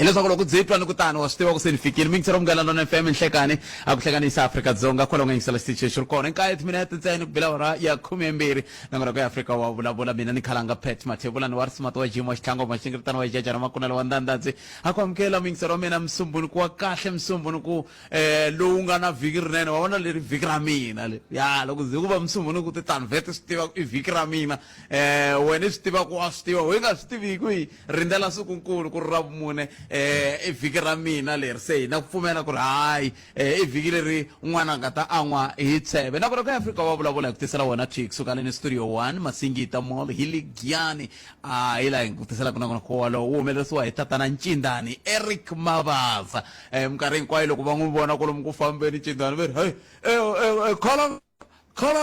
hileswaku loko dzitwa ni kutani wa swi tiva ku se ni fikile mi ngisera munghana Lona FM nhlekani a ku hlekanisa Afrika-Dzonga kwala nga yingisela xitichi xi ri kona nkaye timinete ntsena ku bila awara ya 12 nangona ku ya Afrika wa vulavula mina ni khalanga Pet Mathebula ni wa rismati wa jimo xithlango maxingiritano wa jajana makunala wa ndandadzi a ku amukela mi ngisera wa mina msumbhunuku wa kahle msumbhunuku lowu nga na vhiki rinene wa vona leri vhiki ra mina le ya loko zi ku va msumbhunuku titani vhete swi tiva i vhiki ra mina wena swi tiva ku wa swi tiva we nga swi tiviki hi rindzela sikunkulu ku ri ra vumune i vhiki ra mina leri se na ku pfumela ku ri hayi i vhiki leri un'wana nga ta an'wa hi tsheve na ku ri ka Afrika wa vulavula hi ku tisela wona chick suka le ni studio 1 Masingita Mall Hiligiani hi la hi ku tisela ku na ku walo wu humelerisiwa hi tatana Ncindani Eric Mavaza minkarhi hinkwayo loko va n'wi vona ku lomu ku fambeni Ncindani va ri hey khala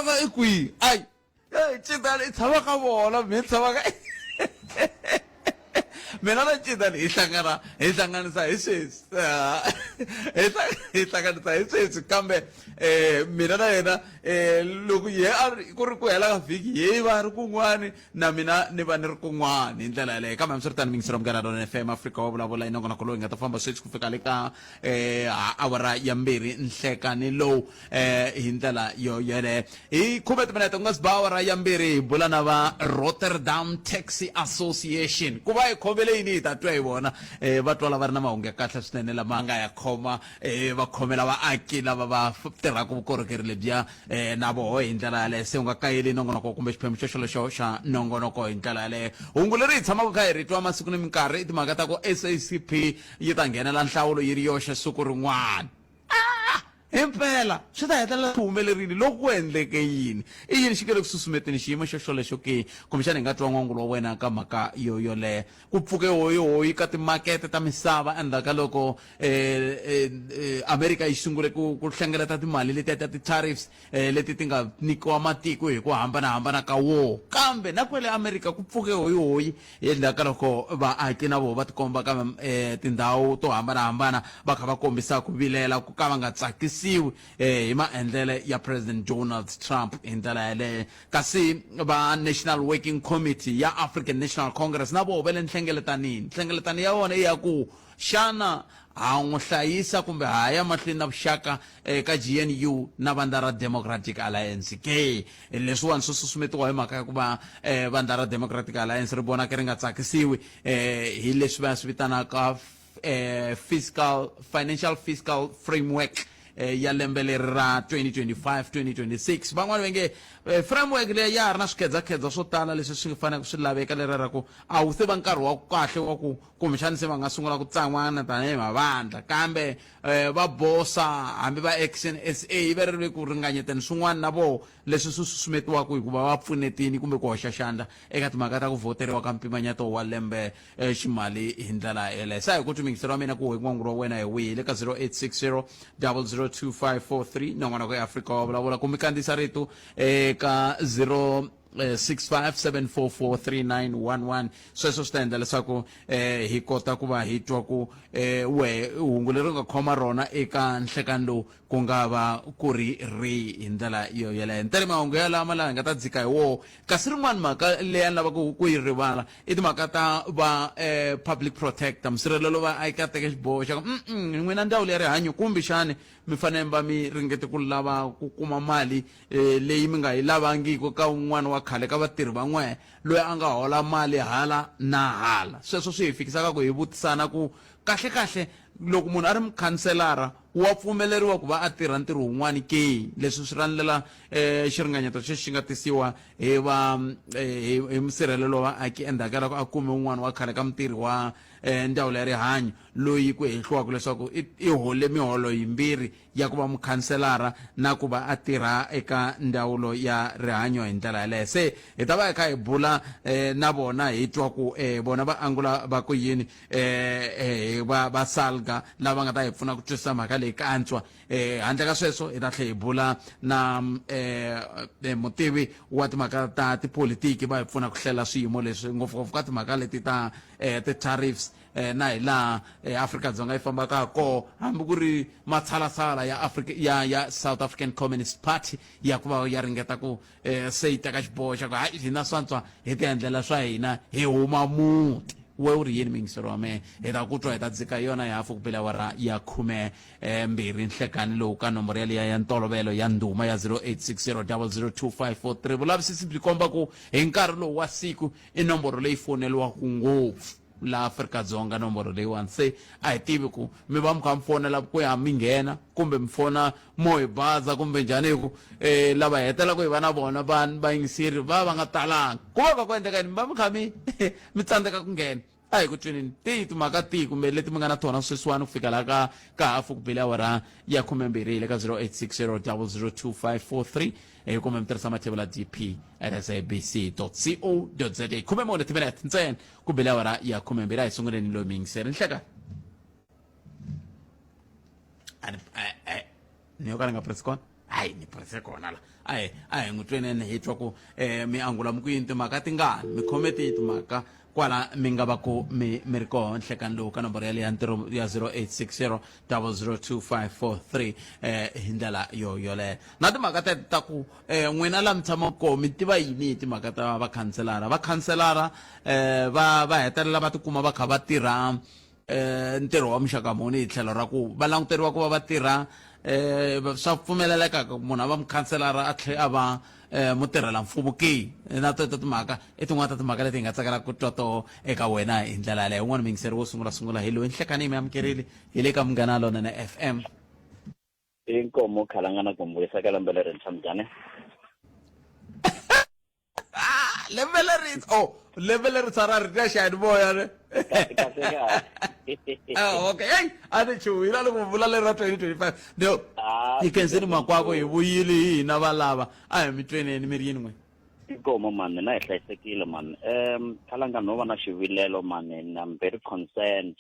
ka i kwihi ai Ncindani i tshama ka vona mi tshama ka mina na Ncindani hi hlanganisa hi sweswi hi hlanganisa hi sweswi kambe mina na yena loko ku ri ku hela ka vhiki hi va ri kun'wani na mina ni va ni ri kun'wani hi ndlela yaleyo kambe hambiswiritano mi ngisera munghana Lona FM Afrika wa vulavula hi nongonoko lowu hi nga ta famba sweswi ku fika le ka awara ya 2 nhlekani lowu hi ndlela yoyeleyo hi 10 timinete ku nga si ba awara ya 2 hi bula na va Rotterdam Taxi Association ku va hi khomele yini hi ta twa hi vona va twala va ri na mahungu ya kahle swinene lama nga ya khoma va khomela vaaki lava va tirhaka vukorhokeri lebya na voho hi ndlela yaleyo se u nga kayeli nongonoko kumbe xiphemu xexolexo xa nongonoko hi ndlela yaleyo hungu leri hi tshamaka kha hi ri twa masiku ni minkarhi i timhaka ta ku SACP yi ta nghenela nhlawulo yi ri yoxe siku rin'wana himpela swi ta hetelela swi humelerile loko ku endleke yini i yini xi kele ku susumeteni xiyimo xexolexo ke kumbexana hi nga twa n'wangulo wa wena ka mhaka yoyoleyo ku pfuke hoyihoyi ka timakete ta misava endzhaku ka loko America yi sungule ku hlengeleta timali letiya ta ti-tariffs leti ti nga nyikiwa matiko hi ku hambanahambana ka wo kambe na kwele America ku pfuke hoyihoyi endzhaku ka loko vaaki na vona va tikomba ka tindhawu to hambanahambana va kha va kombisa ku vilela ku ka va nga tsakisi hi maendlele ya President Donald Trump hi ndlela yaleyo kasi va National Working Committee ya African National Congress na vona va le nhlengeletani ya vona i ya ku xana ha n'wi hlayisa kumbe haya mahlweni na vuxaka ka GNU na vandla ra Democratic Alliance ke leswiwani swi susumetiwa hi mhaka ya ku va vandla ra Democratic Alliance ri vona ke ri nga tsakisiwi hi leswi va swi vitanaka financial fiscal framework ya lembe leri ra 2025-2026 van'wana va nge framework leyi ya ha ri na swikhedzakhedza swo tala leswi swi fanele swi laveka leri ra ku a wu se va nkarhi wa kahle wa ku kumbexani se va nga sungula ku tsan'wana tanihi mavandla kambe va bosa hambi va Action SA va ri ku ringanyeteni swin'wana na vo leswi swi susumetiwaka hikuva va pfunetini kumbe ku hoxa xandla eka timhaka ta ku voteriwa ka mpimanyeto wa lembe ximali hi ndlela yeleyo sa hi ku tumingisero wa mina ku n'wangulo wa wena hi wihi le ka 0860 002543 nongonoko ya Afrika wa vulavula kumbe kandziyisa rito ka 0657443911 sweswo swi ta endla leswaku hi kota ku va hi twa ku hungu leri nga khoma rona eka nhlekani lowu ku nga va ku ri hi ndlela yoyeleyo ntere mahungu ya lama laha hi nga ta dzika hi woho kasi rin'wana mhaka leyi a ni lavaka ku yi rivala i timhaka ta va public protector msirhelelo va a ka teke xiboho xa ku n'wina ndzawulo ya rihanyo kumbexani mi fanele va mi ringete ku lava ku kuma mali leyi mi nga yi lavangiki ka un'wana wa khale ka vatirhi van'we loyi a nga hola mali hala na hala sweswo swi hi fikisaka ku hi vutisana ku kahle loko munhu a ri mukhanselara wa pfumeleriwa ku va a tirha ntirho wun'wana ke leswi swi randlela xiringanyeto xi nga tisiwa hi musirhelelo wa vaaki endzhaku ka loko a kume un'wana wa khale ka mutirhi wa ndzawulo ya rihanyo loyi ku hehliwaka leswaku i hole miholo yimbirhi ya ku va mukhanselara na ku va a tirha eka ndzawulo ya rihanyo hi ndlela yaleyo se hi ta va hi kha hi bula na vona hi twa ku vona va angula va ku yini va salga lava nga ta hi pfuna ku twisisa mhaka leyi ka antswa handle ka sweswo hi ta tlhe hi bula na mutivi wa timhaka ta tipolitiki va hi pfuna ku hlela swiyimo leswi ngopfungopfu ka timhaka leti ta ti-tariffs na hi laha Afrika-Dzonga yi fambaka ko hambi ku ri matshalatshala ya South African Communist Party ya ku va ya ringeta ku se yi teka xiboho xa ku hayi hina swantswa hi ti endlela swa hina hi huma muti we u ri yini mingisero wa mehe hi ta ku twa hi ta dzika yona hi hafu ku bela awara ya 12 nhlekani lowu ka nomboro yaliya ya ntolovelo ya ndhuma ya 0860002543 vulavisisi byi komba ku hi nkarhi lowu wa siku i nomboro leyi foneliwaku ngopfu la Afrika-Dzonga nomboro leyiwani se a hi tivi ku mi va mi kha mi fonela ku ya mi nghena kumbe mi fona mo hi baza kumbe njhani hi ku lava hetelaku hi va na vona vayingiseri va nga talanga ku va ku endleka mi va mi kha mi mi tsandzeka ku nghena a hi ku twenini tihi timhaka tihi kumbe leti mi nga na tona sweswiwani ku fika laha ka hafu ku bile awara ya 12 le ka 0860002543 kumbe mi tirhisa mathebula dp@sabc.co.za 14 timinete ntsena ku bile awara ya 12 a hi sunguleni loyi mi yingiseri nhleka ni yo ka ni nga presi kona hayi ni prese kona la a hi n'wi twenene hi twa ku mi angula mi ku yini timhaka tingani mi khome tihi timhaka kwala mi nga va ku mi ri koho nhlekani lowu ka nomboro yale ya ntirho ya 0860002543 hi ndlela yoleyo na timhaka tete ta ku n'wina la mi tshama koho mi tiva yini hi timhaka ta vakhanselara va hetelela va tikuma va kha va tirha ntirho wa muxaka muni hi tlhelo ra ku va languteriwa ku va va tirha swa pfumeleleka munhu a va mukhanselara a tlhe a va mutirhela mfumo ke na to timhaka i tin'wana ta timhaka leti hi nga tsakelaka ku twa toho eka wena hi ndlela yaleyo un'wana mingiseri wo sungula hi loyi nhlekani mi amukerile hi le ka Munghana Lonene FM inkomo khalangana ku mbuyisa ka lembe lerintshwa njhani lembe lerintshwa ra ri ta xani moya re okay hey a ni chuhile loko vula leri ra 2025 no hi kenseni makwako hi vuyile hi hina valava a hi mi tweneni mi ri yini n'we inkomo mani na hi hlayisekile mani khalanga no va na xivilelo mani I'm very concerned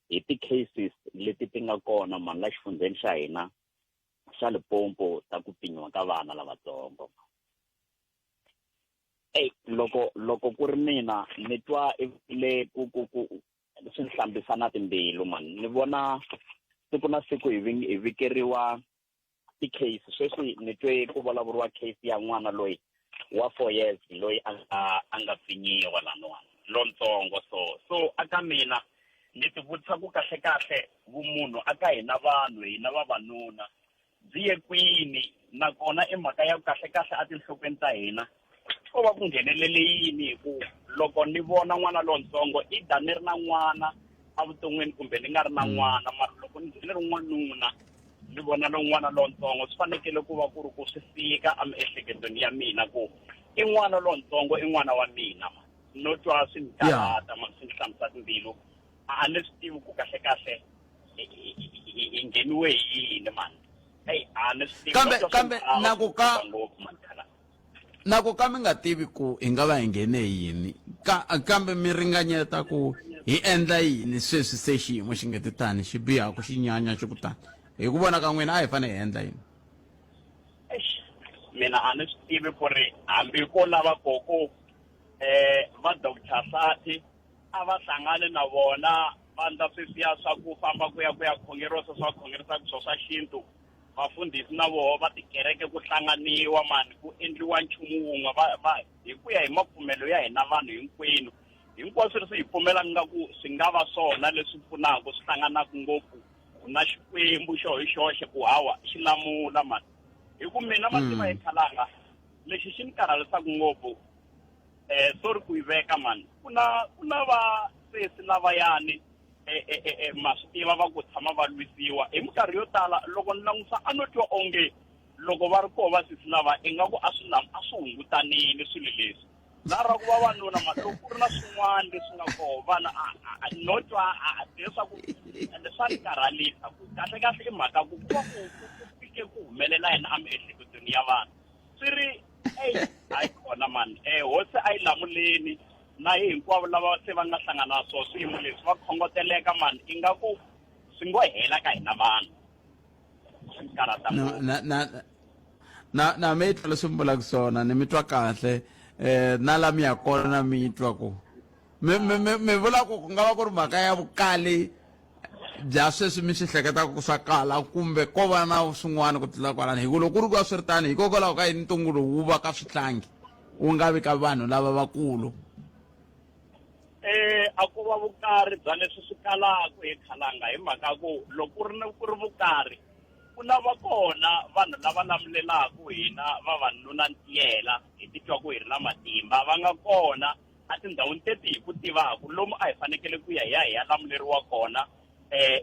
hi ti-cases leti ti nga kona mani la xifundzeni xa hina xa Limpopo ta ku pfinyiwa ka vana lavatsongo loko ku ri mina ni twa le ku swi hlambisa na timbilu man ni vona siku na siku hi vikeriwa ti-case sweswi ni twe ku vulavuriwa case ya n'wana loyi wa 4 years loyi a nga pfinyiwa lan'wana lontsongo so aka mina ni ti vutisa ku kahle vumunhu aka hina vanhu hina vavanuna byi ye kwini nakona i mhaka ya kahle a tinhlokweni ta hina ko va ku nghenelele yini hi ku loko ni vona n'wana lontsongo i da ni ri na n'wana a vuton'wini kumbe ni nga ri na n'wana mara loko ni ri n'wanuna ni vona n'wana lontsongo swi fanekele ku va ku ri ku swi fika emiehleketweni ya mina ku i n'wana lontsongo i n'wana wa mina no twa swi ni karata swi ni hlamusa timbilu a ni swi tivi ku kahle i ngheniwe hi yini mani a ni swi tivi kambe naku ka mi nga tivi ku hi nga va hi nghene yini kambe mi ringanyeta ku hi endla yini sweswi se xiyimo xi nga ti tani xi bihaku xi nyanya xi ku tani hi ku vona ka n'wina a hi fanele hi endla yini mina a ni swi tivi ku ri hambi ko lava koko va Dr. Sati a va hlangane na vona va ndla sweswiya swa ku famba ku ya khongerisa swa khongerisa swo swa xintu vafundhisi na voho va tikereke ku hlanganiwa mani ku endliwa nchumu wun'we va hi ku ya hi mapfumelo ya hina vanhu hinkwenu hinkwaswo swi hi pfumela nga ku swi nga va swona leswi pfunaka swi hlanganaka ngopfu na xikwembu xo hi xoxe ku hawa xi lamula mani hi ku mina mativa hi khalanga lexi xi ni karhalisaka ngopfu sorry ku yi veka mani ku na va sesi lavayani ma swi tiva va ku tshama va lwisiwa hi minkarhi yo tala loko ni langusa a no twa onge loko va ri koho va sesi lava ingaku a swi hungutanile swilo leswi na ra ku vavanuna loko ku ri na swin'wana leswi nga koho vana no twa leswaku swa ni karhalisa ku kahle i mhaka ku va ku fike ku humelela yena emiehleketweni ya vanhu swi ri hayi kona mani hosi a yi lamuleni na hinkwavo lava se va nga hlangana na swona swiyimo leswi va khongoteleka mani ingaku swi ngo hela ka hina vanhu swi karata na mi twa leswi mi vulaka swona ni mi twa kahle na la mi ya kona na mi twa ku mi vula ku nga va ku ri mhaka ya vukali bya sweswi mi swi hleketaka swa kala kumbe ko va na swin'wana ku tlula kwalani hi ku loko ku ri ku va swi ri tani hikokwalaho ka yini ntungu lowu wu va ka swihlangi wu nga vi ka vanhu lava vakulu a ku va vukarhi bya leswi swi kalaka hi khalanga hi mhaka ku loko ku ri vukarhi ku na va kona vanhu lava lamulelaka hina vavanuna ntiyela hi titwa ku hi ri na matimba va nga kona a tindhawini teti hi ku tivaka lomu a hi fanekele ku ya hi ya lamuleriwa kona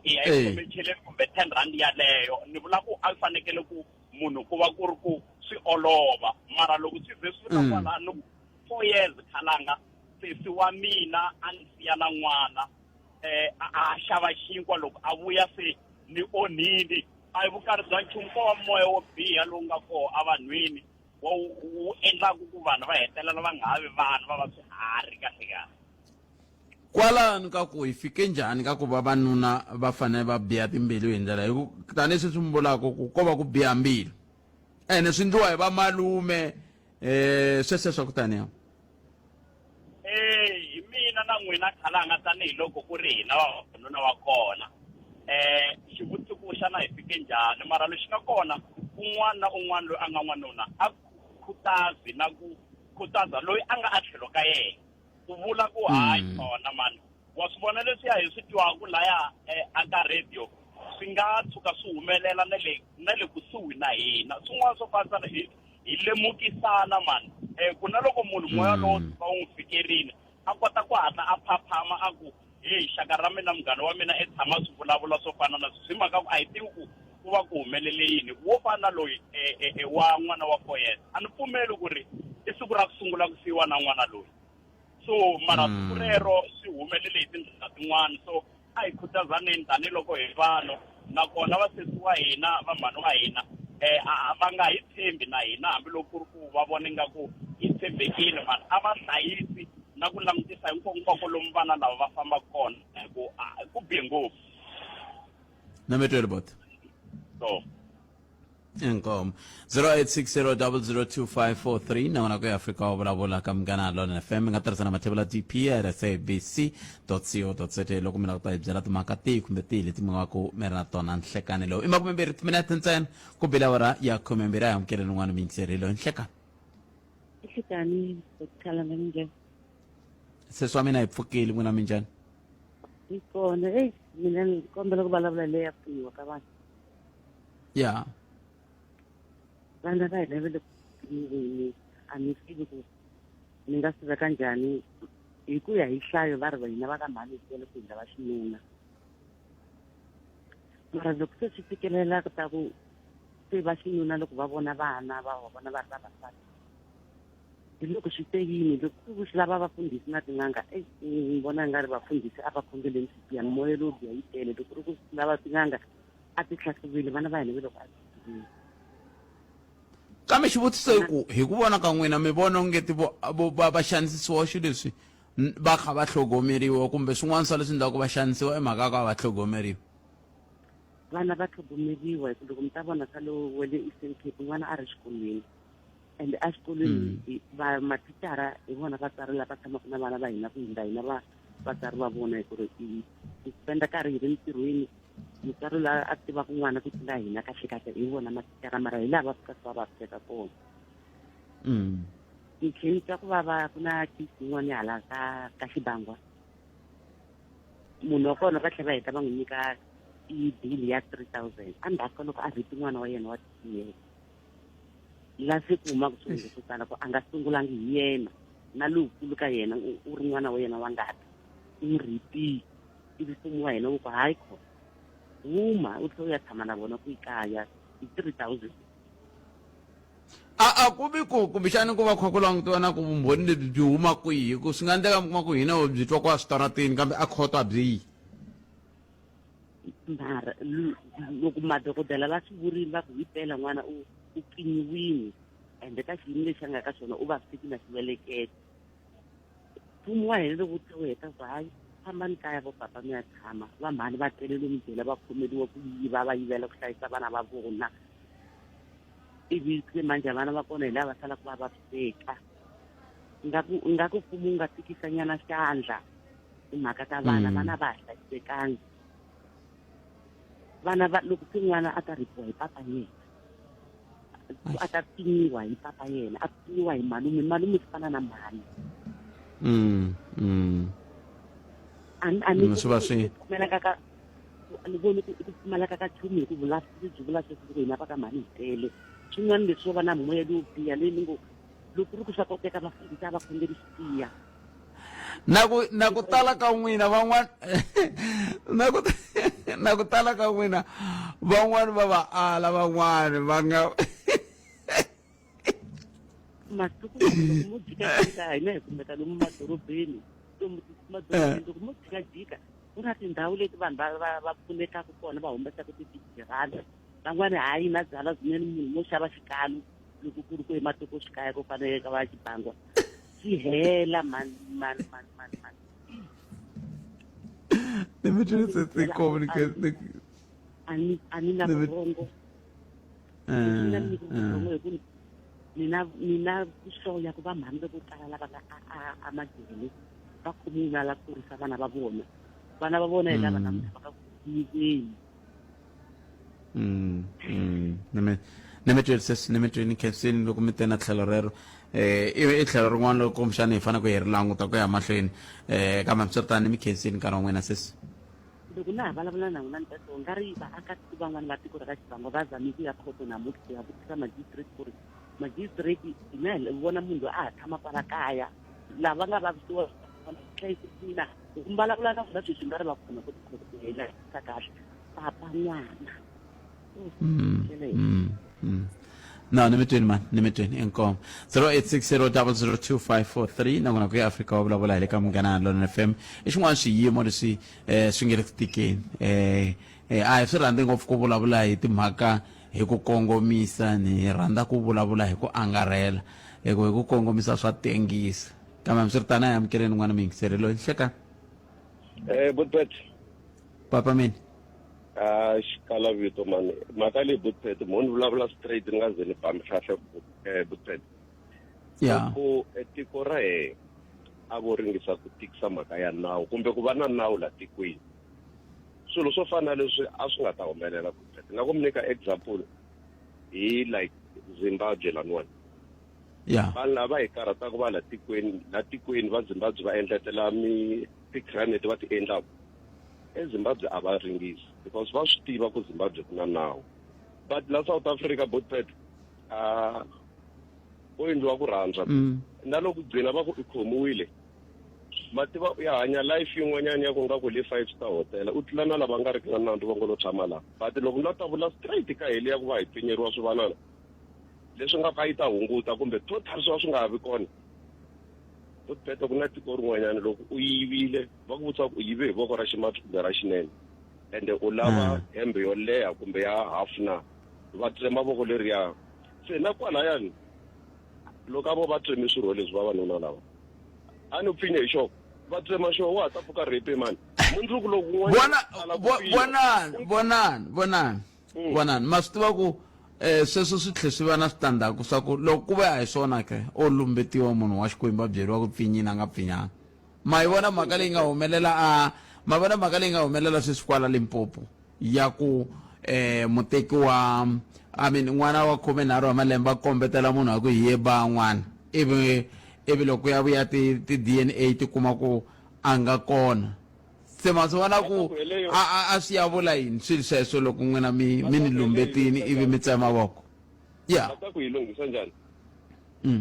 hi ya hi khomecheleni kumbe 10 rand yaleyo ni vula ku a fanekele ku munhu ku va ku ri ku swi olova mara loko swi ve swi na kwalano 4 years khalanga sesi wa mina a ni siya na n'wana a xava xinkwa loko a vuya se ni onhini a hi vukarhi bya nchumu ko wa moya wo biha lowu nga koho evanhwini wu endlaku ku vanhu va hetelela va nga ha vi vanhu va va swiharhi kahle kahle kwalano ka ku hi fike njhani ka ku vavanuna va fanele va biha timbilu hi ndlela hi tanihileswi swi mi vulaka ku ko va ku biha mbilu ene swi endliwa hi vamalume sweswe swa ku taniya hi mina na n'wina khalanga tanihiloko ku ri hina vavanuna wa kona xivutiso ku xana hi fike njhani mara lexi nga kona un'wana na un'wana loyi a nga n'wanuna a khutazi na ku khutaza loyi a nga a tlhelo ka yena ku vula ku hayi kona mani wa swi vona leswiya hi swi twaku laya aka radio swi nga tshuka swi humelela na le kusuhi na hina swin'wana swo fana hi lemukisana mani ku na loko munhu moya lowo va n'wi fikerini a kota ku hatla a phaphama a ku hey xaka ra mina munghana wa mina tshama swi vulavula swo fana na swi mhaka ku a hi tivi ku va ku humelele yini wo fana loyi wa n'wana wa koyena a ni pfumeli ku ri i siku ra ku sungula ku siyiwa na n'wana loyi so mara siku rero swi humelele hi tindlela tin'wana so a hi khutazaneni tanihiloko hi vanhu nakona vasesi wa hina va mhani wa hina va nga hi tshembi na hina hambiloko ku ri ku va vona ingaku hi tshembekile mani a va hlayisi na ku langutisa hinkwako lomu vana lava va fambaka kona ku bihe ngopfu na mi twele bot so inkomo 0860002543 na wona ku ya Afrika wa vulavula ka Munghana Lona FM nga tirhisa na mathebula DP ya sabc.co.za loko mina ku ta hi byela timhaka tihi kumbe tihi leti mi nga ku mi ri na tona nhlekani lowu i makumembirhi timinete ntsena ku bela awara ya khumembirhi a hi amukele n'wana miyingiseri lowu nhlekani Nhlekani kuthala njani sesi wa mina hi pfukile n'wina minjhani ikona mina ni kombela ku vulavula leyi ya pfuniwa ka vanhu ya vana va hina va le kuini a ni tivi ku ni nga swi veka njhani hi ku ya hi nhlayo va ri va hina va ka mhani hi tele ku hindla va xinuna mara loko se swi fikelela ta ku se va xinuna loko va vona vana va vona va ri vavasati hi loko swi te yini loko swi lava vafundhisi na tin'anga ni vona nga ri vafundhisi a va khongeleni swi biha moya lowu biha yi tele loko ri ku swi lava tin'anga a ti hlahluvile vana va hina va loko a tivile kambe xivutiso hi ku vona ka n'wina mi vona ongeti va xanisisiwa xilo leswi va kha va tlhogomeriwa kumbe swin'wana swa leswi endlaku va xanisiwa i mhaka ka va tlhogomeriwa vana va tlhogomeriwa hi ku loko mi ta vona ka lowu wa le Eastern Cape n'wana a ri xikolweni and a xikolweni mathicara hi vona vatswari lava tshamaka na vana va hina ku hindza hina vatswari va vona hi ku ri hi spenda nkarhi hi ri ntirhweni mutswari la a tivaka n'wana ku tlula hina kahlekahle hi vona mathicara mara hi laha va fika va fika kona titlheni ta ku va ku na kisi yin'wana hala ka Xibangwa munhu wa kona va tlhela va heta va n'wi nyika i-bill ya 3,000 endzhaku ka loko a vheti n'wana wa yena wa 10 years la se ku humaka swilo swo tala ku a nga sungulangi hi yena na lowukulu ka yena u ri n'wana wa yena wa ngati u n'wi rhipile ivi mfumo wa hina wu ku hayi kho huma u tlhela u ya tshama na vona ku ikaya hi 3,000 a ku vi ku kumbexani ku va kha ku langutiwa na ku vumbhoni lebyi byi huma kwihi ku swi nga endleka mi kuma ku hina byi twa kwa switarateni kambe a khoto a byi mara loko madokodela va swi vurile va ku hi tela n'wana u pfinyiwile ende ka xiyimo lexi a nga ka xona u vaviseki na xivelekete mfumo wa hina loko wu heta ku hayi fambani kaya vo papa mi ya tshama va mhani va tele lomu byela va khomeliwa ku yiva va yivela ku hlayisa vana va vona ivi se manje vana va kona hi lava salaka va vaviseka ngaku mfumo wu nga tikisanyana xandla timhaka ta vana vana va hlayisekangi vana loko se n'wana a ta ripiwa hi papa yena a ta pfinyiwa hi papa yena a pfinyiwa hi malume swi fana na mhani swi va swi ni voni ku pfumaleka ka nchumu hi ku byi vula sweswi hina va ka mali hi tele swin'wana leswi swo va na moya lowu biha leyi ni ngo loko ri ku swa koteka va fambisa va khongeri xitiya na ku tala ka n'wina van'wana na ku tala ka n'wina van'wani va va ala van'wani va nga masiku loko mo jikajika hina hi kumeka lomu madorobeni loko mo jikajika ku na tindhawu leti vanhu va pfunekaka kona va humesaka ti-rand van'wani hayi na byala swinene munhu mo xava xikalu loko ku ri ku ematikoxikaya ko faneleka va xibangwa swi hela mani let me just say communicate ani na vurhongo mina kuhloya ku va mhani vo tala lava nga amajele va khomuna la kurisa vana va vona hi lava namuntlha va ka kunyikeni ni mi tweni khensini loko mi tena tlhelo rero i tlhelo rin'wana loko kumbexana hi fanele ku hi ri languta ku ya mahlweni kambe swiritani mi khensini nkarhi wa n'wina sesi loko na ha vulavula na n'wina ni ta so nga ri vaakatiko van'wana va tiko ra ka xivangwa va zame ku ya khoto namuntlha ku ya vutisa magistrate ku ri magistrate hina hi vona munhu loyi a ha tshama kwala kaya lava nga vavisiwa hlayisekile loko mi vulavula na vona sweswi nga ri va pfuna ku tikhoto ku hela sa kahle papa n'wana no ni mi tweni mani ni mi tweni inkomo 0860002543 na kona ku ya Afrika wa vulavula hi le ka Munghana Lonene FM i xin'wana xiyimo leswi swi nge le ku tikeni a hi swi rhandzi ngopfu ku vulavula hi timhaka hi ku kongomisa ni rhandza ku vulavula hi ku angarhela hi ku kongomisa swa tengisa kambe swi ri tani a hi amukeleni n'wana mingiseri loyi hlekani Butpet papa mini xikala vito mani mhaka leyi Butpet munhu vulavula straight ni nga ze ni bambi kahle Butpet loko tiko ra hina a vo ringisa ku tikisa mhaka ya nawu kumbe ku va na nawu la tikweni swilo swo fana leswi a swi nga ta humelela Butpet nga ku mi nyika example hi like Zimbabwe laniwani vanhu lava hi karhataka va la tikweni va Zimbabwe va endletela ti-granite va ti endlaka eZimbabwe a va ringisi because va swi tiva ku Zimbabwe ku na nawu but la South Africa Butpet ku endliwa ku rhandza na loko gcina va ku i khomiwile mativa u ya hanya life yin'wanyana ya ku nga ku le 5-star hotel u tlula na lava nga ri na nandzu va ngo lo tshama laha but loko ni la ta vula straight ka heli ya ku va hi pfinyeriwa swivanana leswi nga ka yi ta hunguta kumbe total swi nga ha vi kona Butpet ku na tiko rin'wanyana loko u yivile va ku vutisa ku u yive hi voko ra ximatsi kumbe ra xinene ende u lava hembe yo leha kumbe ya half na va tsema voko leriya se na kwalayani loko a vo va tsemi swirho leswi vavanuna lava a ni pfinye hi xoko va tsema xo wa ta pfuka repe mani mundzuku loko vonani ma swi tiva ku sweswo swi tlhe swi va na switandzhaku swa ku loko ku va hi swona ke o lumbetiwa munhu wa Xikwembu a byeriwa ku pfinyini a nga pfinyanga ma yi vona mhaka leyi nga humelela ma vona mhaka leyi nga humelela sweswi kwala Limpopo ya ku muteki wa n'wana wa 13 wa malembe a kombetela munhu wa ku hi ye ba n'wana ivi loko ya vuya ti-DNA ti kuma ku a nga kona se ma swi vona ku a swi ya vula yini swilo sweswo loko n'wina mi ni lumbetini ivi mi tsema voko ku yi lunghisa njhani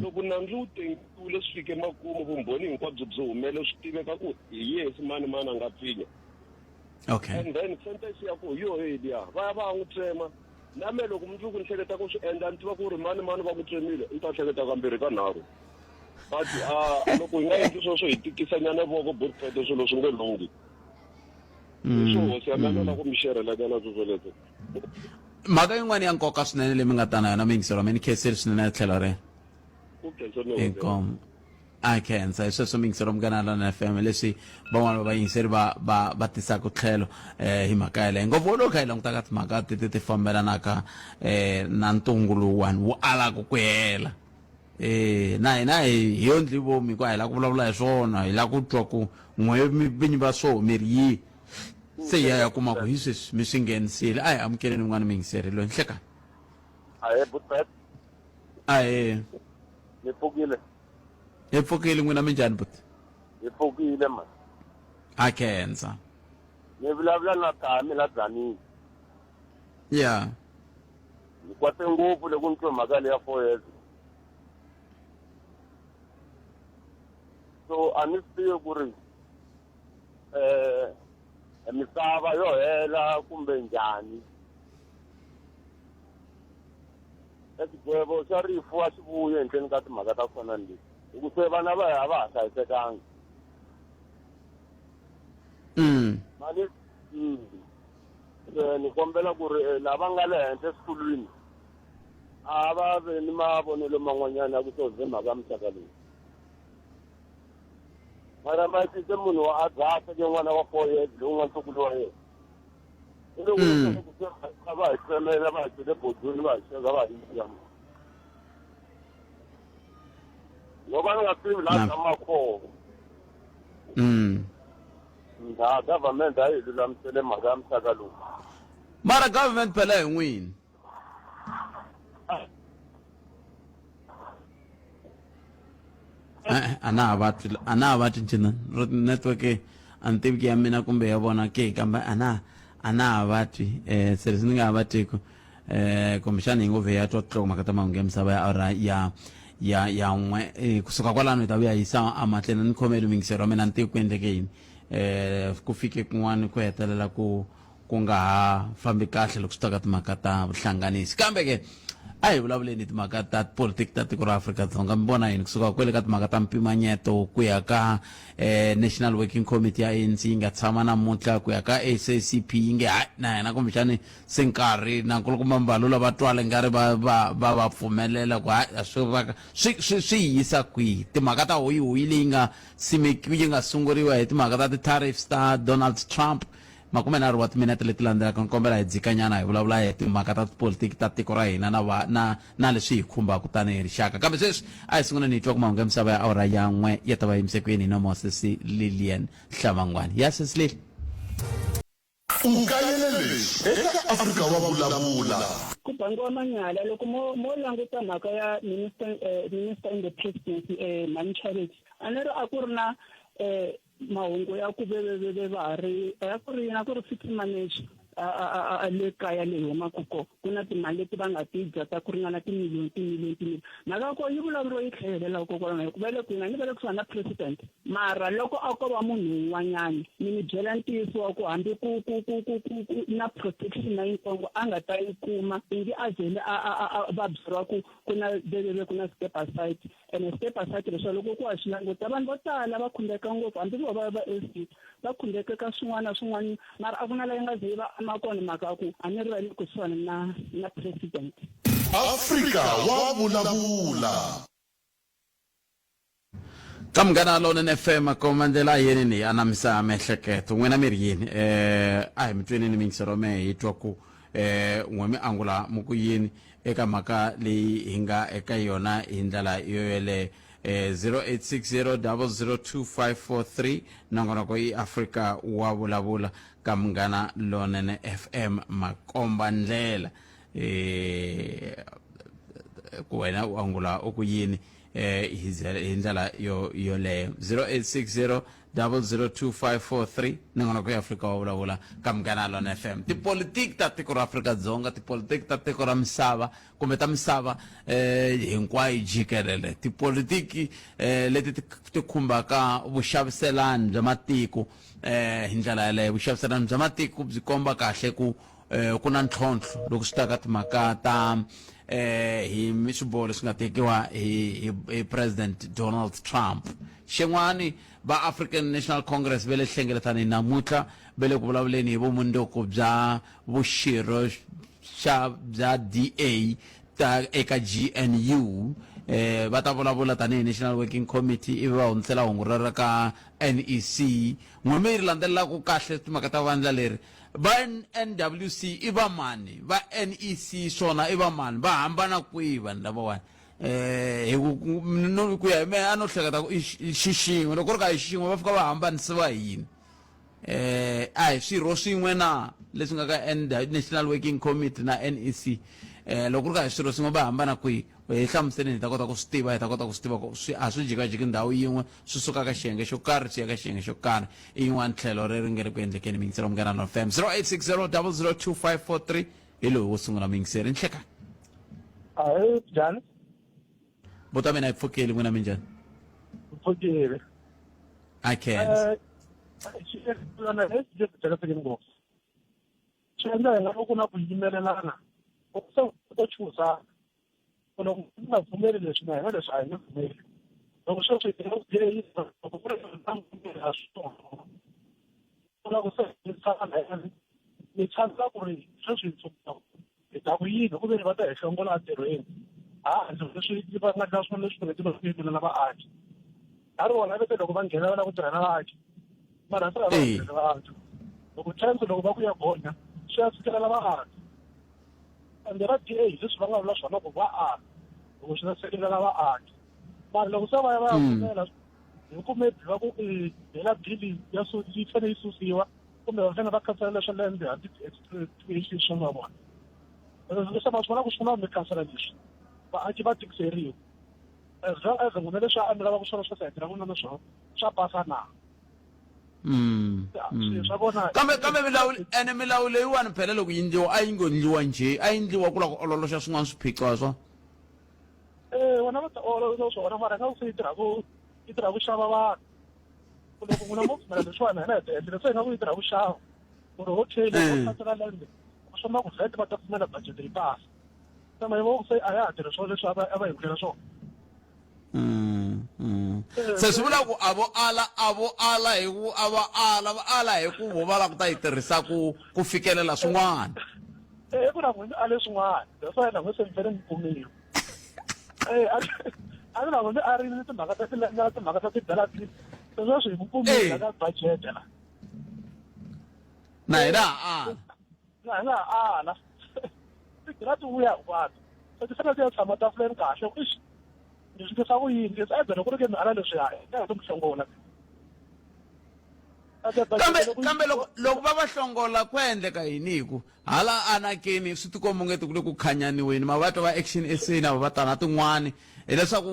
loko nandzu wu tengiwile swi fike makumu vumbhoni hinkwabyo byi humele swi tiveka ku hi yesi mani a nga pfinya and then sentence ya ku yo heliya va ya va n'wi tsema na me loko mundzuku ni hleketa ku swi endla ni tiva ku ri mani va n'wi tsemile ni ta hleketa kambirhi kanharhu but loko hi nga endli sweswo hi tikisanyana voko Butpet swilo swi nge lunghi swo hosi ya mina ku mi xerhelanyana swoswoleswo mhaka yin'wana ya nkoka swinene leyi mi nga ta na yona mingisero mi ni khenseli swinene ya tlhelo rero inkomo a khensa hi sweswo mingisero Munghana Lonene FM leswi van'wana va vayingiseri va tisaka tlhelo hi mhaka yaleyo ngopfu loko hi languta ka timhaka ti fambelanaka na ntungu lowuwani wu alaka ku hela na hina hi yondli vomi ku hi lava ku vulavula hi swona hi lava ku twa ku n'we vinyi va swo mi ri yihi se hi ya kuma ku hi sweswi mi swi nghenisile a hi amukeleni n'wana mingiseri loyi nhlekani Butpet hi pfukile n'wina minjhani but hi pfukile man akhensa ni vulavula na Tami la Dzanini yeah ni kwate ngopfu loko ni twe mhaka leyi ya 4 years so a ni swi tivi ku ri misava yo hela kumbe njhani exigwevo xa rifu a xi vuye henhleni ka timhaka ta kona leti hi ku se vana va ha hlayisekanga mali ni kombela ku ri lava nga le henhla eswikolweni a va ve ni mavonelo man'wanyana ya ku to ze mhaka misaka leyi mara mayitise munhu a dzhaka ke n'wana wa 4 years lowu nga ntukulu wa yena i loko a va hi tsemela va hi tele bodweni va hi xeka va hi yiya loko ni nga tivi laha tshama kona government a yi lulamisele mhaka ya misaka lowu mara government phela hi n'wini a na ha va twi ncina network a ni tivi ki ya mina kumbe ya vona ke kambe a na ha va twi se leswi ni nga ha va twiku kumbexana hi ngo vhe ya twa nhlokomhaka ta mahungu ya misava ya awara ya n'we kusuka kwalano hi ta vuya yisa a mahlweni ni khomeli mingisero wa mina ni tivi ku endleke yini ku fike kun'wana ku hetelela ku nga ha fambi kahle loko swi ta ka timhaka ta vuhlanganisi kambe ke a hi vulavuleni timhaka ta politiki ta tiko ra Afrika-Dzonga mi vona yini kusuka kwele ka timhaka ta mpimanyeto ku ya ka National Working Committee ya ANC yi nga tshama namuntlha ku ya ka SACP yi nge hayi na hina kumbexani se nkarhi na nkulukumba Mbalula va twale ngari va pfumelela ku hayi swi yisa kwihi timhaka ta hoyihoyi leyi nga simekiwi yi nga sunguriwa hi timhaka ta ti-tariffs ta Donald Trump makume nharhu wa timinete leti landzelaka ni kombela hi dzikanyana hi vulavula hi timhaka ta tipolitiki ta tiko ra hina na leswi hi khumbaka tanihi rixaka kambe sweswi a hi sungula ni hi twa ku mahungu ya misava ya awara ya n'we ya ta va yimise kuyeni hi nomo sesi Lilian Hlamangwani ya sesi Lili ukayelelexi eka Afrika wa vulavula ku bangiwa manyala loko mo languta mhaka ya minister in the presidency Mani Charity a ni ri a ku ri na mahungu ya ku ve va ri ya ku ri na ku ri city manager le kaya leyi humaka ko ku na timali leti va nga ti dya ta ku ringana timiliyoni mhaka ko yi vulavuriwa yi tlhelela kokwalano hi ku va le kwini a ni vele kusuhana na president mara loko a ko va munhu un'wanyana ni mi byela ntiyiso wa ku hambi ku na protection na yintsongo a nga ta yi kuma i nge a zele a va byeriwa ku na velele ku na step aside and step aside leswaku loko ku haxi languta vanhu vo tala va khumbeka ngopfu hambi vo va SC va khumbeka ka swin'wana na swin'wana mara a ku na leyi nga ze yi va amakona mhaka ku a ni ri va le kusuhani na president Afrika wa vulavula ka Munghana Lonene FM komandela yini ni anamisa mehleketo n'wina mi ri yini a hi mi twenini mingisero me hi twa ku n'we mi angula muku yini eka mhaka leyi hi nga eka yona hi ndlela yo yele 0860002543 nongonoko yi Afrika wa vulavula ka Munghana Lonene FM makomba ndlela ku wena u angula uku yini hi ndlela yo leyo 0860002543 nongonoko ya Afrika wa vulavula ka Munghana Lonene FM tipolitiki ta tiko ra Afrika-Dzonga tipolitiki ta tiko ra misava kumbe ta misava hinkwayo jikelele tipolitiki leti ti khumbaka vuxaviselani bya matiko hi ndlela yaleyo vuxaviselani bya matiko byi komba kahle ku na ntlhontlho loko swi ta ka timhaka ta hi swiboho leswi nga tekiwa hi president Donald Trump xin'wani va African National Congress ve le hlengeletani namuntlha ve le ku vulavuleni hi vumundzuku bya vuxirho bya DA ta eka GNU va ta vulavula tanihi National Working Committee ivi va hundzisela hungu rero ka NEC n'we mi ri landzelelaku kahle timhaka ta vandla leri va NWC i va mani va NEC swona i va mani va hambana kwihi vanhu lavawani ku ya hi mehe a no hleketa ku xixin'we loko ri ka hi xixin'we va fika va hambanisiwa hi yini a hi swirho swin'we na leswi nga ka National Working Committee na NEC loko ri ka hi swirho swin'we va hambana kwihi hi hlamuseni hi ta kota ku swi tiva ku a swi jikajiki ndhawu yin'we swi suka ka xiyenge xo karhi swi ya ka xiyenge xo karhi i yin'wana tlhelo ri nge ri ku endlekeni mingiseri wa Munghana FM 0860 hi loyi wo sungula mingiseri nhleka hayi njhani buta mina hi pfukeli n'wina minjhani pfukile I can lana leswi tsakaseke ngopfu swi endla hi nga ku na ku yimelelana u to chuza loko u nga pfumeli leswi na hina leswi a hi nge pfumeli loko sweswi hi nge loko ku ri a switolo na ku se hi tshama ni tshama ku ri sweswi hi ta ku yini ku ve ni va ta hi hlongola entirhweni leswi va nga ka swona leswi fanekele na vaaki a ri vona vete loko va nghena va la ku tirha na vaaki mara swi va vaaki loko chance loko va ku ya gonya swi ya fikelela vaaki ende ra DA leswi va nga vula swona ku vaaki loko swi sekelela vaaki mara loko se va ya va ya pfumela hi ku maybe va ku hela bili yi fanele yi susiwa kumbe va fanele va khansela leswo lembe ha ti-extradition swa va vona leswi va swi vona ku swi na mi khansela leswi vaaki va tikiseriwa as long as n'wina leswi a mi lava ku swona swa sayiti ra n'wina na swona swa pasa na swa vona kambe milawu leyiwani phela loko yi endliwa a yi ngo endliwa njhe a yi endliwa ku la ku ololoxa swin'wana swiphiqo swa vona va ta ololoxa swona mara nga ku yi tirha ku xava vanhu loko n'wina mo pfumela leswiwani hina hi ta endlela se nga ku yi tirha ku xava ku ri hotel ku khansela lembe swa ma ku vet va ta pfumela budget yi pasa kama yi vo se a ya ha tirhi swona leswi a va hi vulela swona se swi vula ku a vo ala hi ku vo va la ku ta yi tirhisa ku fikelela swin'wana ku na n'wina a leswin'wana leswo yena n'wi se mi fele mi kumiwa a ni na n'wina a ri ni timhaka ta ti-balance leswo swi hi kumiwa ka budget la na hina ha nga ha ala tirha ti vuya hinkwato so ti fanele ti ya tshama tafuleni kahle ku leswi ti sa ku yini leswi a byela ku ri ke mi ala leswi haya nga ha mi hlongola kambe loko va va hlongola ku endleka yini hi ku hala anakeni swi tikomba ngeti ku le ku khanyaniweni mavatwa va Action SA na va tana tin'wani hileswaku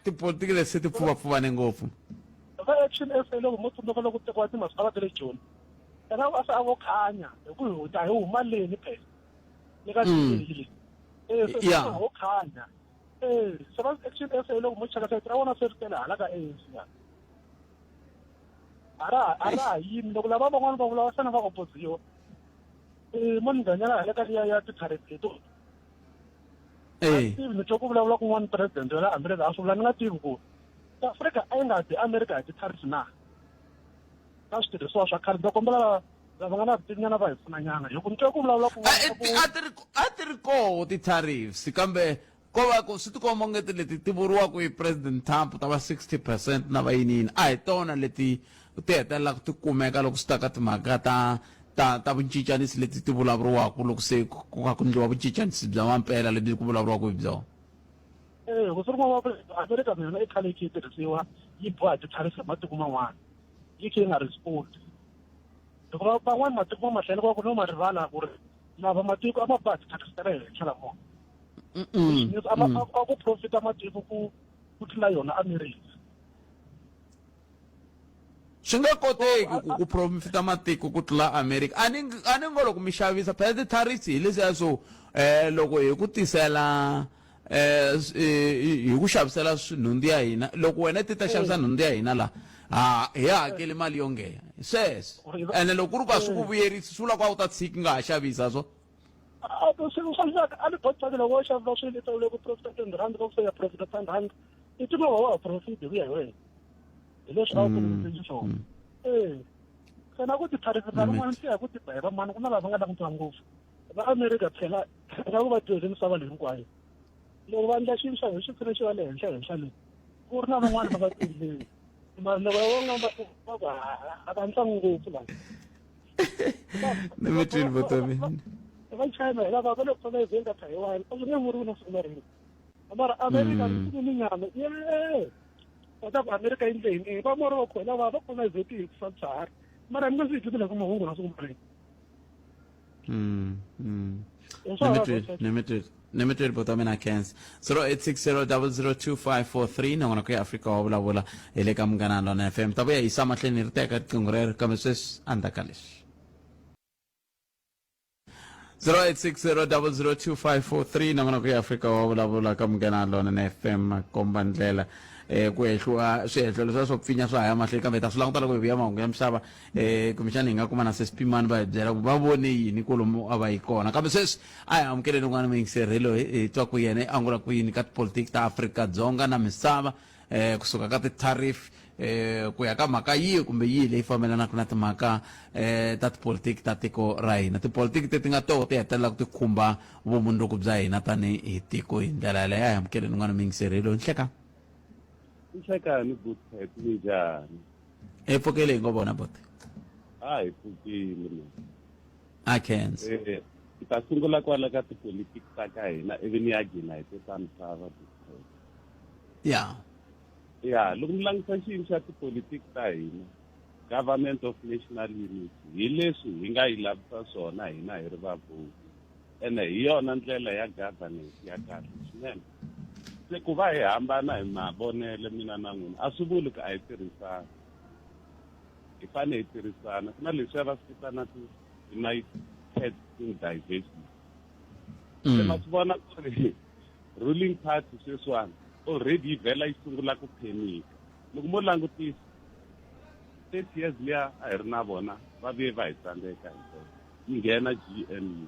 tipolitiki leti se ti pfuvapfuvane ngopfu va Action SA loko mo tsundzuka loko tekiwa timasipala ta le joni ena a se a vo khanya hi ku hi huma leni phela le ka tiyile se ho khanya se va Action SA loko mo cheka sayiti ra vona se ri tele hala ka ANC ara yini loko lava van'wana va vula va fane va opoziwa mo ni nganyana hala ka ya ti-tariff to ni twa ku vulavula kun'wana president wa America a swi vula ni nga tivi ku Afrika a yi nga ti America hi ti-tariff na ka switirhisiwa swa khale kombela lava nga na vutinyana va hi pfunanyana hi ku ni twa ku vulavula a ti ri koho ti-tariffs kambe ko va ku swi tikomba ngeti leti ti vuriwaku hi president Trump ta va 60% na vayinini a hi tona leti ti hetelelaka ti kumeka loko swi ta ka timhaka ta vucincanisi leti ti vulavuriwaku loko se ku ka ku endliwa vucincanisi bya mampela leti ku vulavuriwaku hi byona ku swi ri America na yona i khale yi tirhisiwa yi boha ti-tariff hi matiko man'wana yi khe yi nga respond hikuva van'wana matiko ma mahlweni va ku no ma rivala ku ri lava matiko a ma boha ti-tariff ta le henhla lamona a ku profita matiko ku tlula yona America swi nga koteki ku profita matiko ku tlula America a ni ngo loko mi xavisa phela ti-tariffs hi leswiya swo loko hi ku tisela hi ku xavisela nhundzu ya hina loko wena ti ta xavisa nhundzu ya hina la hi hakeli mali yo nghena sweswo ene loko ku ri ku a swi ku vuyerisi swi vula ku a wu ta tshiki nga ha xavisa so swilo swa njhaka a ni botsaki loko wo xavisa swilo leswi le ku profita 10 rand loko se ya profita 10 rand i timovha wa profit hi ku ya hi wena hi leswi a wu kumisi swona se na ku ti-tariff ta rin'wana ti ya ku ti ba hi va mani ku na lava nga langutiwa ngopfu va America phela nga ku va tirhele misava leyi hinkwayo loko va endla xilo xa hi xi pfune xi va le henhla le ku ri na van'wana va nga tirhileni mara loko va nga va ntlangu ngopfu lava ni mi twini vutomi va China hi lava va le ku colonizeni ka Taiwan a swi nge vuriwi na siku na rin'we mara America ni nyama kota ku America yi ndle yini va mori va khwela va colonize ti sa tsari mara mi nga swi hi tlutela ku mahungu na siku na rin'we Limited but I can't 0860002543 na ngona ko Africa wa bula ele ka mngana lona FM tabe isa matleni riteka kongrer kameses andakalish 0860002543 na ngona ko Africa wa bula ka mngana lona FM kombandlela ku ehluka swehlo leswa swo pfinya swa haya mahle kambe ta swi langutana ku biya mahungu ya misava kumixana hi nga kuma na sespimani va byela ku va vone yini kolomu a va yi kona kambe sweswi a hi amukeleni n'wana miyingiserelo hi twa ku yena angula ku yini ka tipolitiki ta Afrika-Dzonga na misava kusuka ka ti-tariff ku ya ka mhaka yihi kumbe yihi leyi fambelanaka na timhaka ta tipolitiki ta tiko ra hina tipolitiki ti nga toho ti hetelela ku ti khumba vumundzuku bya hina tani hi tiko hi ndlela yaleyo a hi amukeleni n'wana miyingiserelo nhleka Nhlekani Bootpet minjani? Epfukile ngo bona bote. Hayi pfukile mina. I can't. Ta sungula kwala ka tipolitiki ta ka hina ivi ni ya gina hi ta misava. Yeah. Yeah, loko ni langutisa xiyimo xa tipolitiki ta hina government of national unity hi leswi hi nga yi lavisa swona hina hi ri vavhoti ene hi yona ndlela ya governance ya kahle swinene. Se ku va hi hambana hi mavonele mina na n'wina a swi vuli ku a hi tirhisana hi fane hi tirhisana ku na leswi va swi vitana united in diversity se ma swi vona ku ri ruling party sweswiwani already yi vhela yi sungula ku phenika loko mo langutisa 30 years liya a hi ri na vona va vuye va hi tsandzeka hi tona yi nghena GNU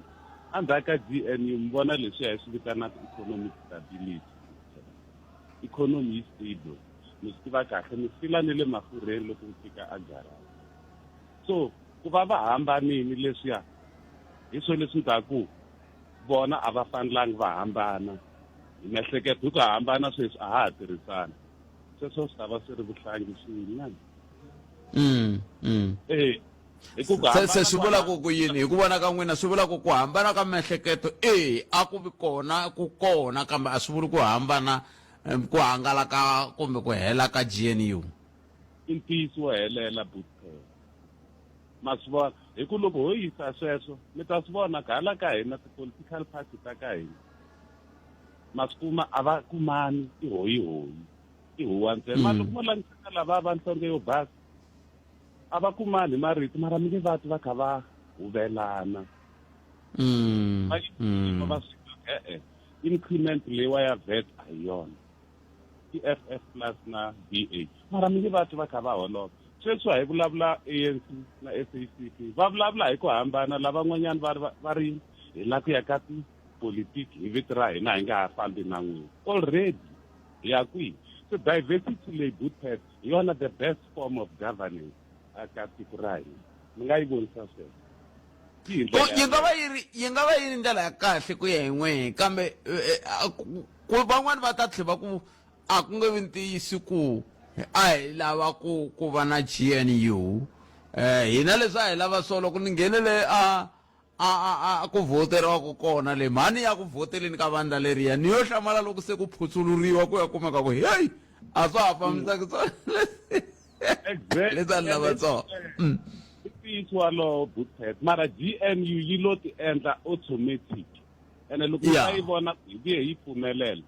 endzhaku ka GNU mi vona leswi hi swi vitanaka economic stability economy is stable mi swi tiva kahle mi fila ni le mafurheni loko mi fika a garage so ku va va hambanini leswiya hi swo leswi ndaku vona a va fanelanga va hambana hi miehleketo hi ku hambana sweswi a ha tirhisana sweswo swi ta va swi ri vuhlangi swinene se swi vula ku yini hi ku vona ka n'wina swi vula ku hambana ka miehleketo a ku vi kona ku kona kambe a swi vuli ku hambana ku hangalaka kumbe ku hela ka GNU i ntiyiso wo helela Bootpet ma swi vona hi ku loko ho yisa sweswo mi ta swi vona hala ka hina ti-political party ta ka hina ma swi kuma a va kumani i huwa ntsena ma loko mo langutisa lava va nhlonge yo basa a va kumani marito mara mi nge vati va kha va huvelana increment lewa ya VAT a hi yona TFF plus na BA mara mi nge vati va kha va holova sweswi hi vulavula ANC na SACP va vulavula hi ku hambana lavan'wanyani va ri hi la ku ya ka tipolitiki hi viti ra hina hi nga ha fambi na n'wina already hi ya kwihi so diversity leyi Bootpet hi yona the best form of governance aka tiko ra hina mi nga yi vonisa sweswo yi nga va yi ri ndlela ya kahle ku ya hi n'wehe kambe ku van'wani va ta tlhela ku a ku nge vi ntiyisi ku a hi lava ku va na GNU hina leswi a hi lava swolo ku ni nghenele a ku voteriwa ku kona le mhani ya ku voteleni ka vandla leriya ni yo hlamala loko se ku phutsuluriwa ku ya kumeka ku heyi a swa ha fambisaki swona leswi a ni lava swona ntiyiso walowo Bootpet mara GNU yi lo ti endla automatic ene loko yi vona hi vuye hi pfumelela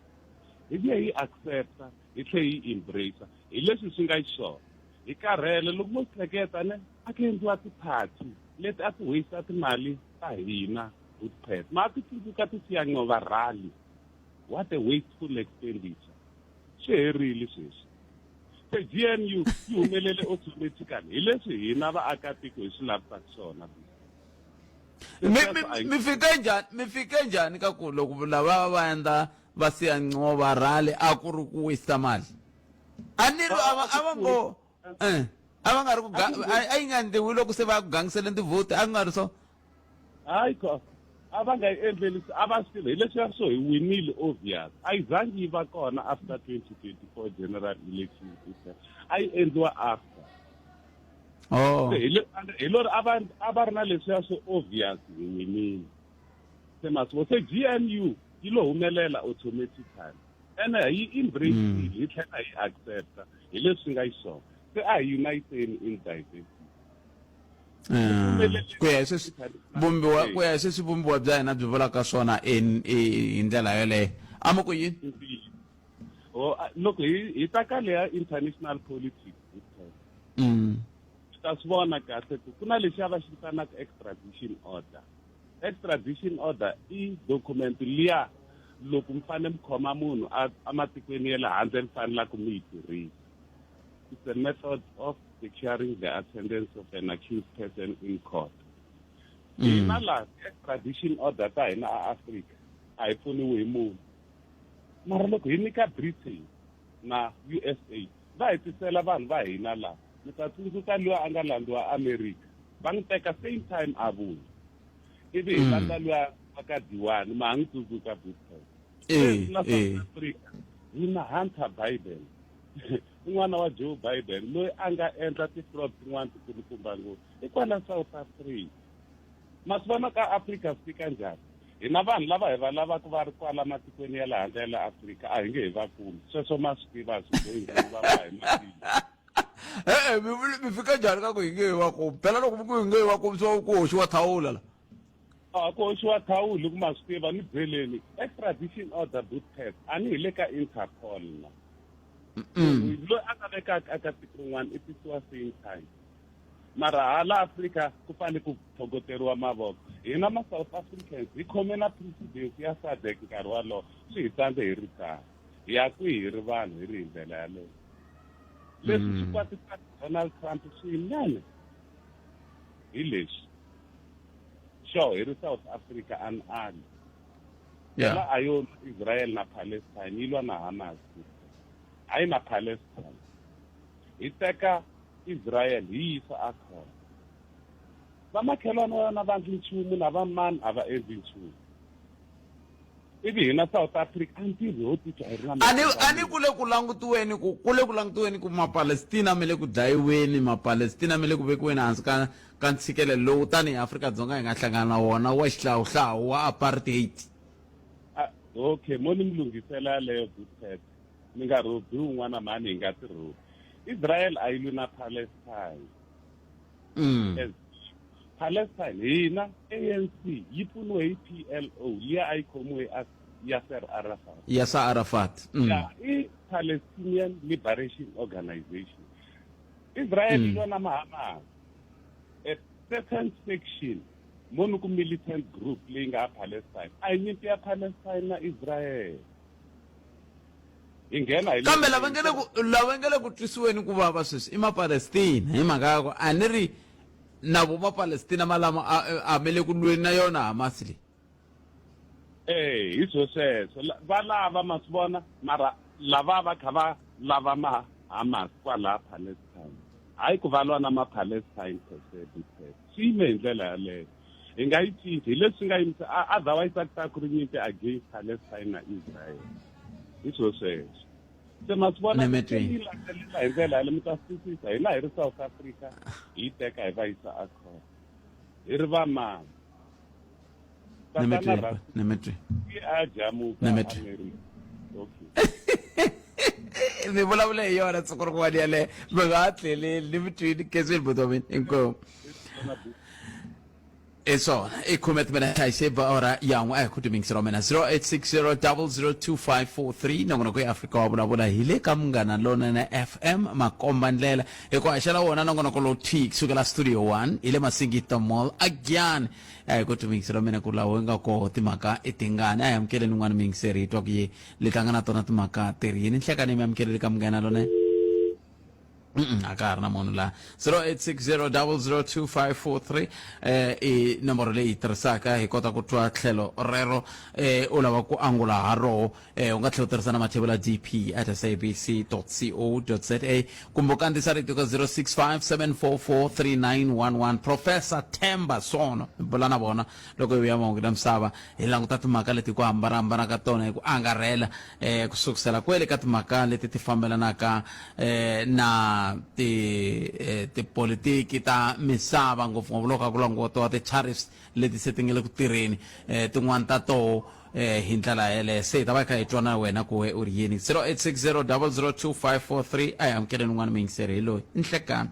hi vuye hi accepta hi tlhe hi embrace hi leswi swi nga xona hi karhele loko mo hleketa ne a ku endliwa ti-party leti a ti wisa timali ta hina Bootpet ma a ti tsundzuka ti siyanqova rally what a wasteful expenditure swi herile sweswi se GNU yi humelele automatically hi leswi hina vaakatiko hi swi lavisaka swona mi fike njhani ka ku loko lava va endla va siyanqova rally a ku ri ku wisa mali a ni a va ngo a va nga ri ku a yi nga endliwi loko se va ku gangisele tivhoti a ku nga ri so hayi ko a va nga yi endleli a va swi hi leswiya swo hi winile obvious a yi zangi yi va kona after 2024 general election a yi endliwa after hi lori a va ri na leswiya swo obvious hi winile se masivo se GNU yi lo humelela automatically ene hi embrace hi tlhela hi accepta hi leswi nga yi swona se a hi uniteni in diversity ku ya hi sweswi vumbiwa bya hina byi vulaka swona hi ndlela yoleyo ama ku yini loko hi ta ka leya international politics ta swi vona kahle ku na lexi va xi vitanaka extradition order i document liya loko mi fanele mi khoma munhu ematikweni ya le handle mi fanelaka mi yi tirhisa. It's a method of securing the attendance of an accused person in court. Hina la extradition order ta hina Africa a hi pfuniwi hi munhu mara loko hi nyika Britain na USA va hi tisela vanhu va hina la mi ta tsundzuka luwa a nga landziwa America va n'wi teka same time a vuya ivi hi landza luwa ka diwani ma ngi tsundzuka Britain Africa hi na Hunter Biden un'wana wa Joe Biden loyi a nga endla ti-fraud tin'wana tikulukumba ngopfu i kwala South Africa ma swi vona ka Africa swi fika njhani hina vanhu lava hi va lavaka va ri kwala matikweni ya le handle ya le Africa a hi nge hi va kumi sweswo ma swi tiva swi va hi matilo mi fika njhani ka ku hi nge hi va kumi phela loko ku hi nge hi va kumi swo ku hoxiwa thawula la ku hoxiwa thawula ku ma swi tiva ni byeleni extradition order bootcamp a ni hi le ka Interpol na loyi a nga vekaka aka tiko rin'wana i tisiwa same time mara hala Africa ku fanele ku thogoteriwa mavoko hina ma-South Africans hi khome na presidency ya SADC nkarhi walowo swi hi tsandze hi ri kaya hi ya kwihi hi ri vanhu hi ri hi ndlela yaleyo leswi swi kwatisaka Donald Trump swinene hi leswi sure hi ri South Africa ani yala ayo Israel na Palestine yi lwa na Hamas hayi na Palestine hi teka Israel hi yisa akhona vamakhelwana yona va ndli nchumu na vamani a va endli nchumu ivi hina South Africa a ntirhi ho titwa hi ri na ani kule ku langutiweni ku mapalestina me le ku dlayiweni mapalestina me le ku vekiweni hansi ka ntshikelelo lowu tanihi Afrika-Dzonga hi nga hlangana na wona wa xihlawuhlawu wa apartheid okay mo ni mi lungisela yaleyo good mi nga rhobi un'wana mani hi nga tirhoni Israel a yi lwi na Palestine Palestine hina ANC yi pfuniwe hi PLO liya a yi khomiwe Yasser Arafat i Palestinian Liberation Organization Israel yi lwa na Hamas a certain section monu ku militant group leyi nga Palestine a yi nyimpi ya Palestine na Israel kambe lava nge le ku twisiweni ku vava sweswi i mapalestina hi mhaka yako a ni ri na vo mapalestina malama a mele ku lweni na yona Hamas leyi hi sweswo va lava ma swi vona mara lava va kha va lava ma Hamas kwala Palestine hayi ku va lwa na ma-Palestine swi yime hi ndlela yaleyo hi nga yi cinci hi leswi nga yimisa otherwise a ku ta ku ri nyimpi against Palestine na Israel hi sweswo se ma swi vona hi ndlela yaleyo mi ta twisisa hina hi ri South Africa hi teka hi va yisa akhona hi ri va mani ni vulavula hi yona siku rin'wana yaleyo mi nga ha tlheleli ni mi twini kenzweni vutomini inkomu i swona i khume timinete hi xeba ora yan'we a hi khutumingisira wa mina 0860002543 nongona ku Afrika wa vulavula hi le ka Munghana Lonene FM makomba ndlela hi ku haxela wona nongonoko lowu tik sukela studio 1 hi le Masingita Mall again a hi khutumingisira wa mina ku lawa nga ko timhaka etingani a hi amukeleni n'wana mingiseri hi twa ku ye le tlanga na tona timhaka tirhini nhlekani mi amukeleli ka Munghana Lonene a ka ha ri na munhu laha 0860002543 i nomboro leyi tirhisaka hi kota ku twa tlhelo rero u lava ku angula ha roho u nga tlhela u tirhisa na mathebula dp@sabc.co.za kumbe u kandziyisa rito ka 0657443911 Professor Themba Sono hi bula na vona loko hi vuya mahungu na misava hi languta timhaka leti ku hambanahambana ka tona hi ku angarhela ku sukusela kwele ka timhaka leti ti fambelanaka na tipolitiki ta misava ngopfungopfu loko ku langutiwa ti-tariffs leti se ti nge le ku tirheni tin'wana ta toho hi ndlela yeleyo se hi ta va kha hi twa na wena ku we u ri yini 0860002543 a hi amukeleni n'wana mingiseri hi loyi i nhlekani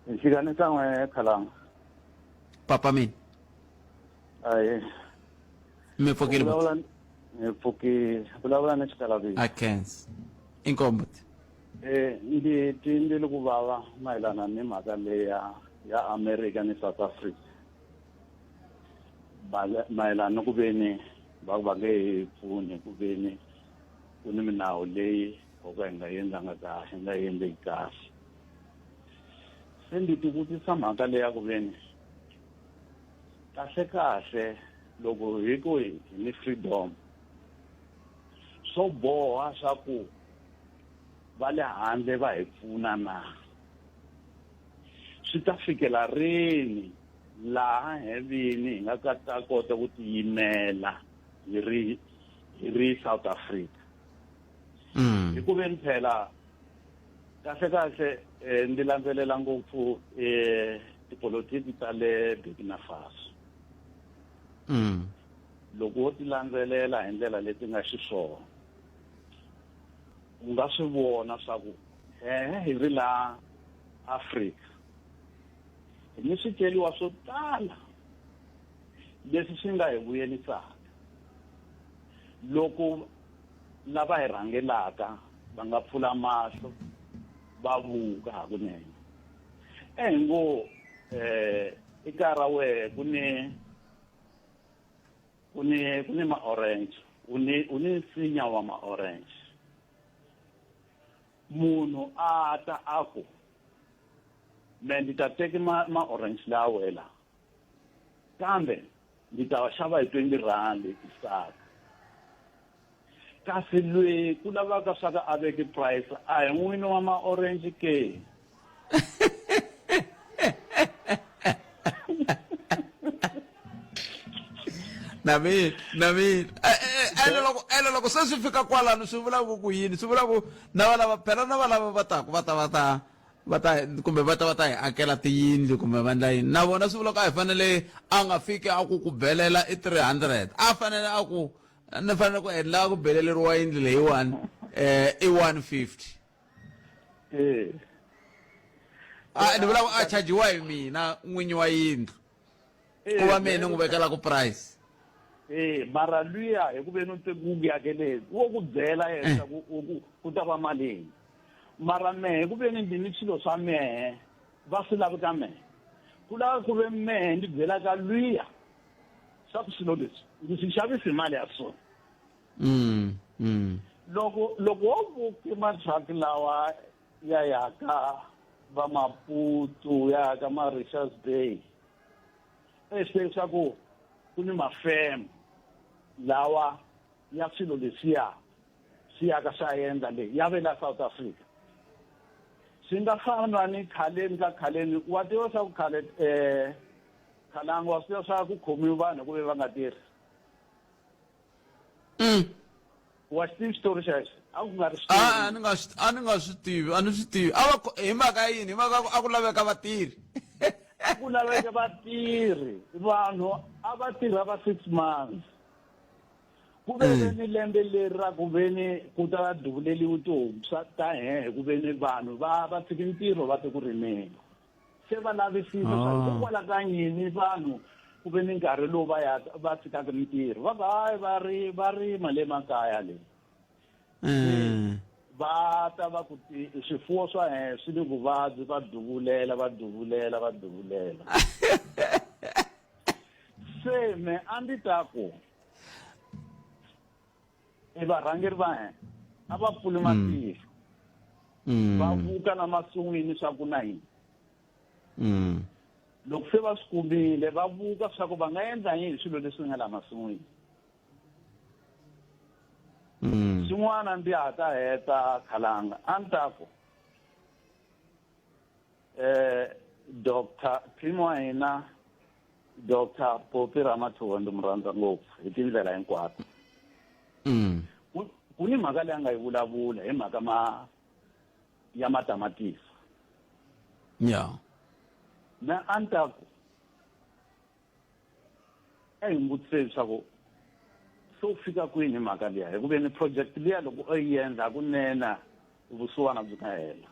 Nxikane kan'we Khalanga. papa mina Ayi. mi pfukile vulavula na Xikalavi. akhensi inkombo Ndi tindile ku vava mayelana ni mhaka leya ya America ni South Africa. Mayelana ku veni va nge hi pfuni ku veni ku ni minawu leyi ho ka hi nga endlanga kahle nga endleki kahle. Se ndi ti vutisa mhaka leya ku veni kahle loko hi ku hi ni freedom swo boha swa ku va le handle va hi pfuna na swi ta fikela rini laha hi vini hi nga ta kota ku tiyimela hi ri South Africa. Hi ku veni phela kahle ndi landzelela ngopfu tipolotiki ta le Burkina Faso. Loko wo ti landzelela hi ndlela leti nga xiswona u nga swi vona swa ku hi ri la Africa hi ni swiceriwa swo tala leswi swi nga hi vuyelisaka loko lava hi rhangelaka va nga pfula mahlo va vuka hakunene. Hi ngo eka ra wehe ku ni ma-orange u ni nsinya wa ma-orange. Munhu a ta ako me ndi ta teka ma-orange lawa wela kambe ndi ta wa xava hi 20 rand isaka. Kasi loyi ku lavaka swa ka a veke price a hi n'wini wa ma-orange ke. Nami elo loko se swi fika kwalano swi vula ku yini swi vula ku na valava phela na valava va ta kumbe va ta hi akela tiyindlu kumbe vandla yini na vona swi vula ku a hi fanele a nga fiki a ku belela i 300 a fanele a ku ni fanele ku endla ku beleleriwa yindlu leyiwani i 150 ni vula ku a chajiwa hi mina n'winyi wa yindlu ku va mina n'wi vekela ku price. Mara luya hi ku veni ku yakelezi wo ku byela yena ku ta va malini mara mehe ku veni ndi ni swilo swa mehe va swi lavi ka mehe ku lava ku ve mehe ndi byela ka luya swa ku swilo leswi ndzi swi xavisi hi mali ya swona. Loko wo vuke matraki lawa ya yaka va Maputo ya ka Mauritius Bay espe swa ku ni mafemo lawa ya swilo leswiya swi yaka swa endla leyi ya vela South Africa swi nga fana ni khaleni wa tiva swa ku Khalanga wa swi swa ku khomiwa vanhu ku ve va nga tirhi wa swi story xexo a ku nga ri a ni nga swi tivi hi mhaka yini hi mhaka a ku laveka vatirhi ku laveka vatirhi vanhu a va tirha va 6 months ku ve ni lembe leri ra ku ve ni ku ta duvuleliwa tihomu swa ta ku ve ni vanhu va tshiki ntirho va te ku rimeni se va lavisisa swa hikokwalaho ka yini vanhu ku ve ni nkarhi lowu va tshikaka mintirho va va hayi va rima le makaya leyi va ta va ku swifuwo swa swi ni vuvabyi va duvulela se me a ndzi ta ku varhangeri va hina a va pfuli matihlo va vuka na masun'wini swa ku na yini loko se va swi kumile va vuka swa ku va nga endla yini swilo leswi nga la masun'wini. Swin'wana ndi ta heta Khalanga a ni ta ku Dr. Primo wa hina Dr. Popi Ramathuwa ndi mu rhandza ngopfu hi tindlela hinkwato. Ku ni mhaka leyi a nga yi vulavula hi mhaka ya matamatisi. Na a ni ta ku hi vutiseni swa ku so fika kwini mhaka liya hi ku ve ni project liya loko o yi endla kunena vusiwana byi nga hela.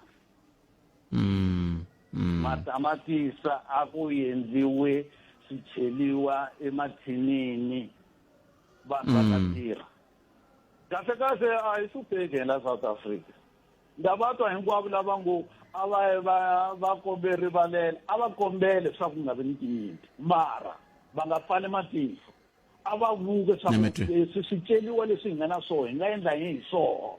matamatisa a ku endliwe swicheliwa emathinini vanhu va ta tirha kahle a hi hlupheki la South Africa ndavatwa hinkwavo lava ngo a va kombe rivalelo a va kombele swa ku nga vi ni tinyimpi mara va nga pfali matihlo a va vuke swa ku leswi swiceliwa leswi hi nga na swona hi nga endla hi swona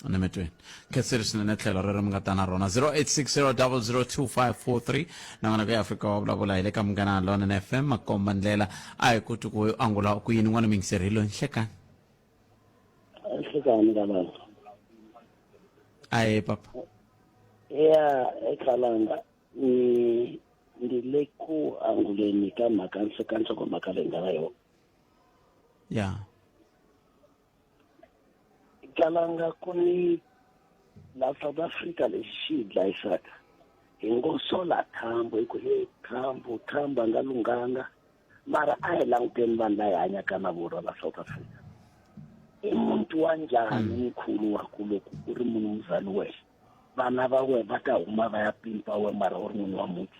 Nemetweni khesirisini netlhelo ri mi nga ta na rona 0860002543 nangona ka Afrika wa vulavula hi le ka Munghana Lonene FM makomba ndlela a hi kuti ku angula ku yini n'wana mingiserilo nhlekani galanga aye papa ya ekalanga ndile ku anguleni ka makanso ko makalenga yo ya galanga kuni la South Africa leshidla isaka ingosola thambo ikule thambo ngalunganga mara ayilangeni vanhu la hanya kana vura la South Africa umuntu wanjani mkhulu wakho uri munhu mzali we vana va we va ta huma va ya pimpa we mara uri munhu wa muti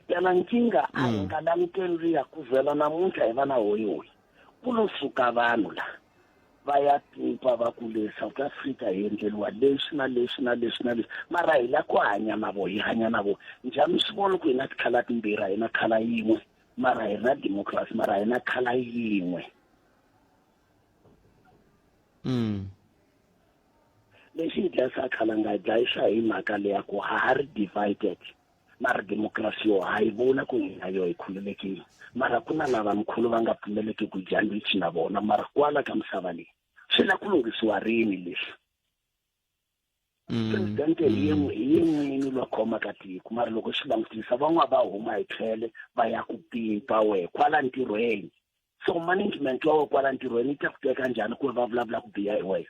yana nkinga angalamkeli ya kuvela namuntlha hi vana hoyihoyi kulosuka vanhu la va ya pimpa va kule South Africa hi endleliwa leswi na leswi mara hi la ku hanya na vo hi hanya na vo njhani swi vona ku hi na tikhala timbirhi hi na khala yin'we mara hi na democracy mara hi na khala yin'we lexi hi dlayisa khala nga dlayisa hi mhaka leya ku ha ri divided mara democracy yo ha yi vona ku hina yo hi khululekile mara ku na lava mkhulu va nga pfumeleki ku jandwichi na vona mara kwala ka misava leyi swi la ku lunghisiwa rini leswi presidente hi yin'wini lwa khoma ka tiko mara loko swi langutisa van'wana va huma hi tlhele va ya ku pimpa we kwala ntirhweni so management wa kwala ntirhweni yi ta ku teka njhani ku va vulavula ku biha hi wena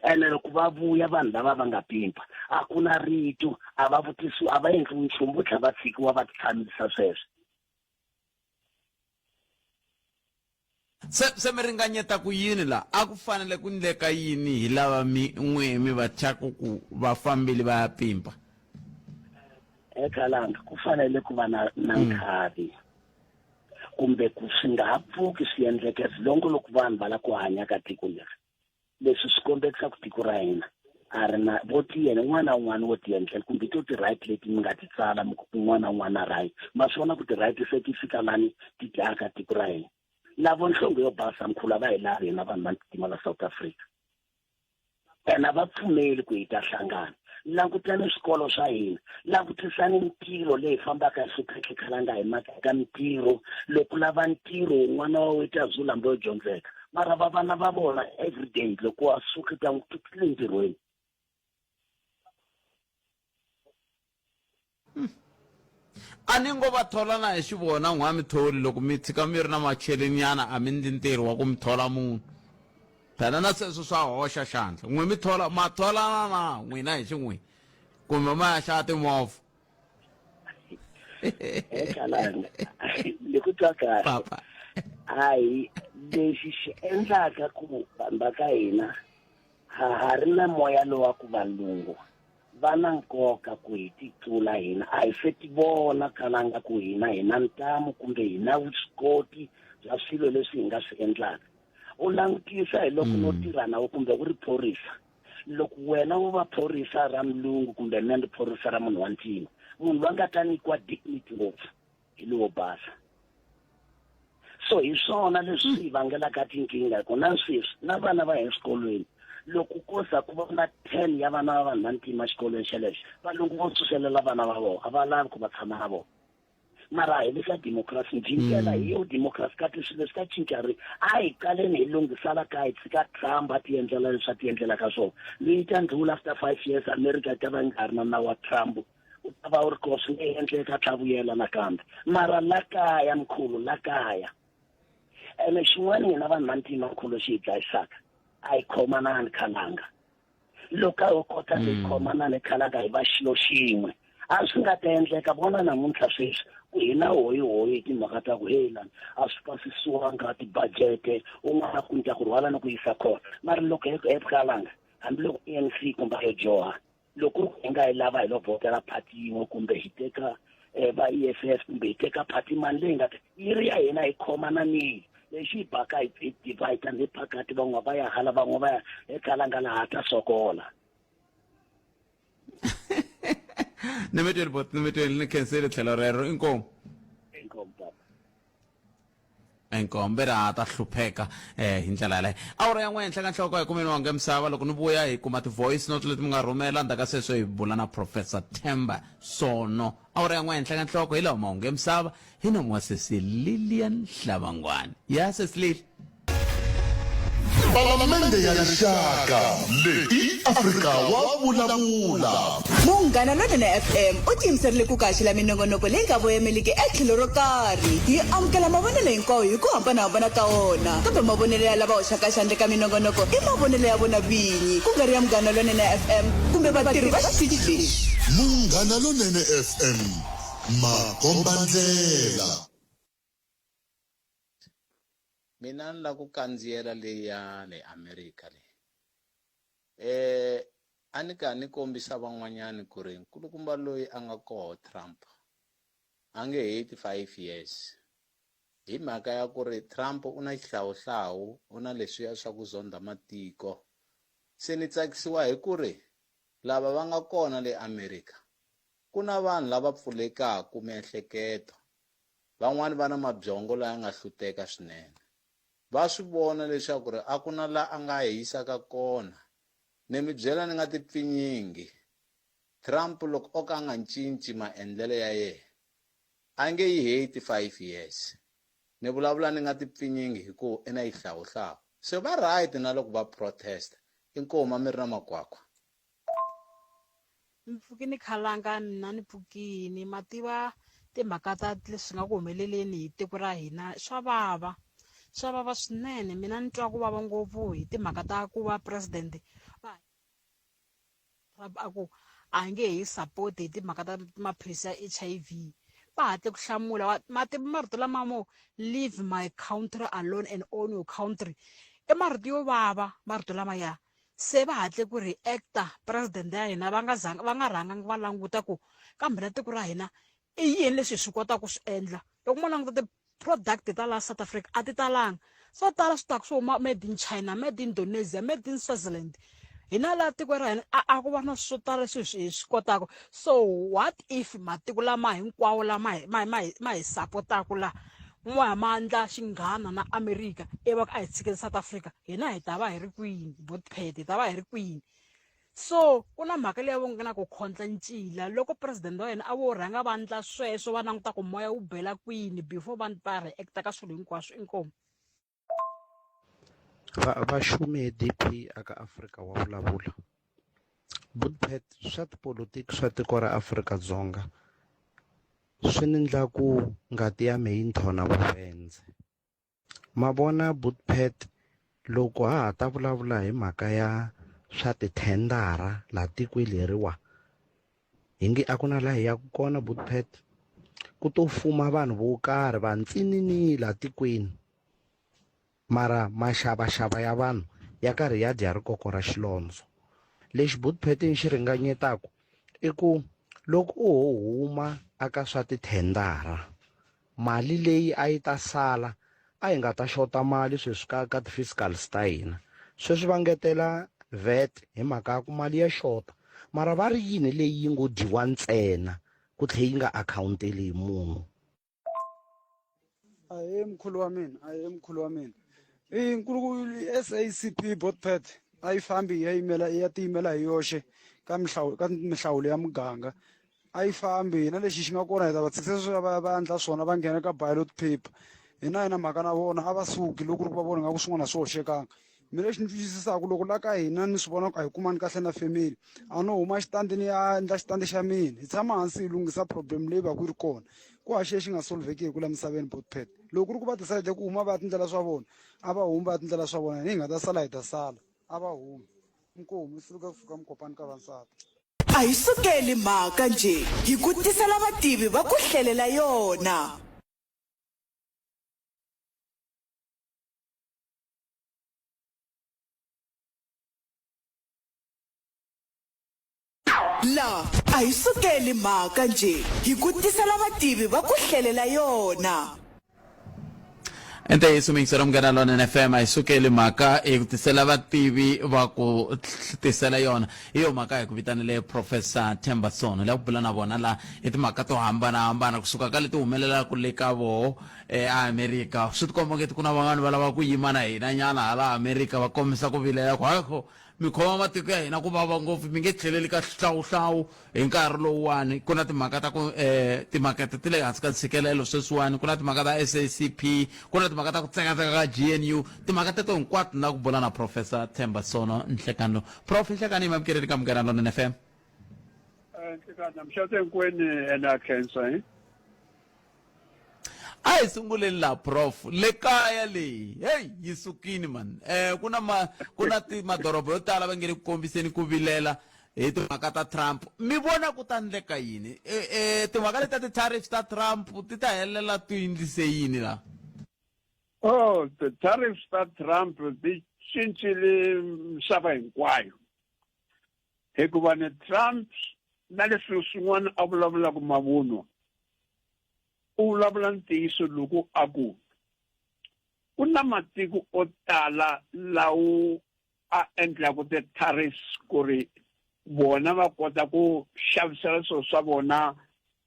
ene loko va vuya vanhu lava va nga pimpa a ku na rito a va vutisiwa a va endli nchumu vo tlhela va tshikiwa va titshamisa sweswo se mi ringanyeta ku yini la a ku fanele ku ndleka yini hi lava mi va thyaka ku vafambili va ya pimpa ekalanga ku fanele ku va na nkhavi kumbe ku swi nga ha pfuki swi endleke silongo loko vanhu va la ku hanya ka tiko leri leswi swi kombekisa ku tiko ra hina a ri na vo tiyena n'wana na un'wana wo tiendlela kumbe to ti-right leti mi nga ti tsala un'wana na un'wana right ma swona ku ti-right se ti fika lani ti dlayaka tiko ra hina lavo nhlonge yo basa mkhulu va hi laha hina vanhu va ntima la South Africa ena va pfumeli ku hi ta hlangana langutani swikolo swa hina langutisani ntirho leyi fambaka hi hluphetlekhalanga hi mhaka ka mintirho loko lava ntirho n'wana wa we ta zulambo yo dyondzeka mara va vana va vona everyday loko wa suka ta n'wi ntirhweni a ni ngo va thola na hi xi vona n'wa mi tholi loko mi tshika mi ri na macheleninyana a mi ndli ntirho wa ku mi thola munhu phela na sweswo swa hoxa xandla n'wi mi thola ma tholana na n'wina hi xin'wini kumbe ma ya xava timovha ni ku twa kahle hayi lexi xi endlaka ku vanhu va ka hina ha ri na moya lowa ku valungu va na nkoka ku hi ti tlula hina a hi se ti vona kalanga ku hina hi na ntamu kumbe hi na vuswikoti bya swilo leswi hi nga swi endlaka u langutisa hi loko no tirhana wo kumbe u ri phorisa loko wena wo va phorisa ra mulungu kumbe mina ndi phorisa ra munhu wa ntima munhu va nga ta nyikiwa dignity ngopfu hi lowo basa so hi swona leswi hi vangelaka tinkingha hi ku na sweswi na vana va eswikolweni loko koza ku va na 10 ya vana va vanhu va ntima xikolweni xelexo valungu vo suselela vana va vona a va lavi ku va tshama na vona mara hi le ka democracy njhinkela hi yo democracy ka tiswilo swi ta cinca ri a hi kaleni hi lunghisala ka hi tshika Trump a ti endlela leswi a ti endlela ka swona leyi ta ndlula after 5 years America ta va nga ri na nawu wa Trump u ta va u ri koho swi nge endleka tlhavuyela nakambe mara la kaya mkhulu la kaya ene xin'wana hina vanhu va ntima mkhulu xi hi dlayisaka a hi khomanani khalanga loko a ho kota hi khomanani khalanga hi va xilo xin'we a swi nga ta endleka vona namuntlha sweswi ku hina hoyi timhaka ta ku lani a swi pasisiwanga tibajete un'wana ku ndya ku rhwala ni ku yisa kona mara loko hi kalanga hambiloko ANC kumbe hi joha loko hi nga yi lava hi lo votela party yin'we kumbe hi teka va EFF kumbe hi teka party mani leyi nga yi ri ya hina hi khomana ni lexi hi baka hi divide ni phakati van'we va ya hala van'we va ya ekalanga laha ta sokola nimetweni bot nimetweni ni khensile tlhelo rero inkomo enkombe ra ta hlupheka hi ndlela yaleyo awura ya n'we henhla ka nhloko hi kumeni wange misava loko ni vuya hi kuma ti-voice note leti mi nga rhumela ndzhaku ka sweswo hi bula na Professor Themba Sono awura ya n'we henhla ka nhloko hi lawa mahungu ya misava hi na n'wasesi Lilian Hlavangwani ya sesi Lili Palamende ya rixaka leyi Afrika wa vulavula. Munghana Lonene FM u tiyimiserile ku kaxila minongonoko leyi nga voyameliki etlhelo ro karhi hi amukela mavonelo hinkwawo hi ku hambanahambana ka wona kambe mavonelo ya lava hoxaka xandla ka minongonoko i mavonelo ya vona vinyi ku nga ri ya Munghana Lonene FM kumbe vatirhi va xitichi lexi. Munghana Lonene FM makombandlela. Mina ni la ku kandziyela leyi ya le America le a ni ka ni kombisa van'wanyani ku ri nkulukumba loyi a nga koho Trump a nge heti 5 years hi mhaka ya ku ri Trump u na xihlawuhlawu u na leswiya swa ku zonda matiko se ni tsakisiwa hi ku ri lava va nga kona le America ku na vanhu lava pfulekaku miehleketo van'wani va na mabyongo laya nga hluteka swinene va swi vona leswaku ri a ku na la a nga hisaka kona ni mi byela ni nga tipfinyingi Trump loko o ka nga cinci maendlelo ya yena a nge yi heti 5 years ni vulavula ni nga tipfinyingi hi ku i na yihlawuhlawu se va right na loko va protest inkoma mi ri na makwakwa mpfukini khalanga na ni pfukini mativa timhaka ta leswi nga ku humeleleni hi tiko ra hina swa vava swinene mina ni twa ku vava ngopfu hi timhaka ta ku va president aku a nge hi support hi timhaka ta maphilisi ya HIV va hatle ku hlamula marito lamamo leave my country alone and own your country i marito yo vava marito lamaya se va hatle ku reacta president ya hina va nga rhanga va languta ku kambe na tiko ra hina i yini leswi swi kota ku swi endla loko mo languta product ta la South Africa a ti talanga swo tala swi taku swo huma made in China made in Indonesia made in Switzerland hina la tiko ra hina a ku va na swo tala leswi hi swi kotaka so what if matiko lama hinkwawo lama ma hi supportaku la n'wamandla xinghana na America iva a hi tshikeni South Africa hina hi ta va hi ri kwini botpet hi ta va hi ri kwini so ku na mhaka leyi va nga ku khondla ncila loko president wa yena a vo rhanga va ndla sweswo va languta ku moya wu bela kwini before va reacta ka swilo hinkwaswo inkomo va xume DP aka Afrika wa vulavula botpet swa tipolotiki swa tiko ra Afrika-Dzonga swi endla ku ngati ya me yi nthona vuvendze mavona botpet loko ha ta vulavula hi mhaka ya swa tithendara la tikweni leriwa hingi a ku na la hi ya kona botpet ku to fuma vanhu vo karhi va ntsinini la tikweni mara maxavaxava ya vanhu ya karhi ya dya rikoko ra xilondzo lexi botpet xi ringanyetaku i ku loko u huma aka swa tithendara mali leyi a yi ta sala a yi nga ta xota mali sweswi ka ti-fiscal ta hina sweswi va ngetela VAT hi mhaka ku mali ya xota mara va ri yini leyi ngo dyiwa ntsena ku tlhe yi nga akhawunteli hi munhu ahe mkhulu wa mina SACP botpet a yi fambi ya tiyimela hi yoxe ka mihlawulo ya muganga a yi fambi na lexi xi nga kona hi ta va tshikisa va endla swona va nghena ka ballot paper hina mhaka na vona a va suki loko va vona nga ku swin'wana swi hoxekanga mina lexi ni twisisaka loko la ka hina ni swi vona ku a hi kumani kahle na family a no huma xitandini ya endla xitandi xa mina hi tshama hansi hi lunghisa problem leyi va ku ri kona ku haxe xi nga solvekeki la misaveni botpet loko ku ri ku va decide ku huma va ya tindlela swa vona a va humi va ya tindlela swa vona hi nga ta sala hi ta sala a va humi inkomu suka ku fika mukopani ka vansati a yi sukeli mhaka nje hi ku tisela vativi va ku hlelela yona. La a yi sukeli mhaka nje hi ku tisela vativi va ku hlelela yona. ente yi sumikisela Munghana Lonene FM a yi sukeli mhaka hi ku tisela vativi va ku tisela yona hi yo mhaka hi ku vitanile Professor Themba Sono la ku bula na vona la hi timhaka to hambanahambana kusuka ka leti humelelaka le ka vo America swi tikomba ngeti ku na van'wana va lava ku yima na hina nyana hala America va kombisa ku vilela ku hakho mikhoma matiko ya hina ku vava ngopfu mi nge tlheleli ka xihlawuhlawu hi nkarhi lowuwani ku na timhaka ta ku timakete ti le hansi ka ntshikelelo sweswiwani ku na timhaka ta SACP ku na timhaka ta ku tsekatseka ka GNU timhaka teto hinkwato na ku bula na Professor Themba Sono nhlekani lowu Prof nhlekani yi mamukeleli ka Munghana Lonene FM nhlekani mxate hinkwenu ena Khensa a hi sunguleni la Prof le kaya leyi hey yi sukini man ku na madoroba yo tala va nge le ku kombiseni ku vilela hi timhaka ta Trump mi vona ku ta ndleka yini timhaka leti ta ti-tariffs ta Trump ti ta helela ti yindlise yini la ti-tariffs ta Trump ti cincile misava hinkwayo hikuva ni Trump na leswi swin'wana a vulavulaka mavunwa u vulavula ntiyiso loko a ku na matiko o tala lawo a endlaku ti-tariffs ku ri vona va kota ku xavisela swilo swa vona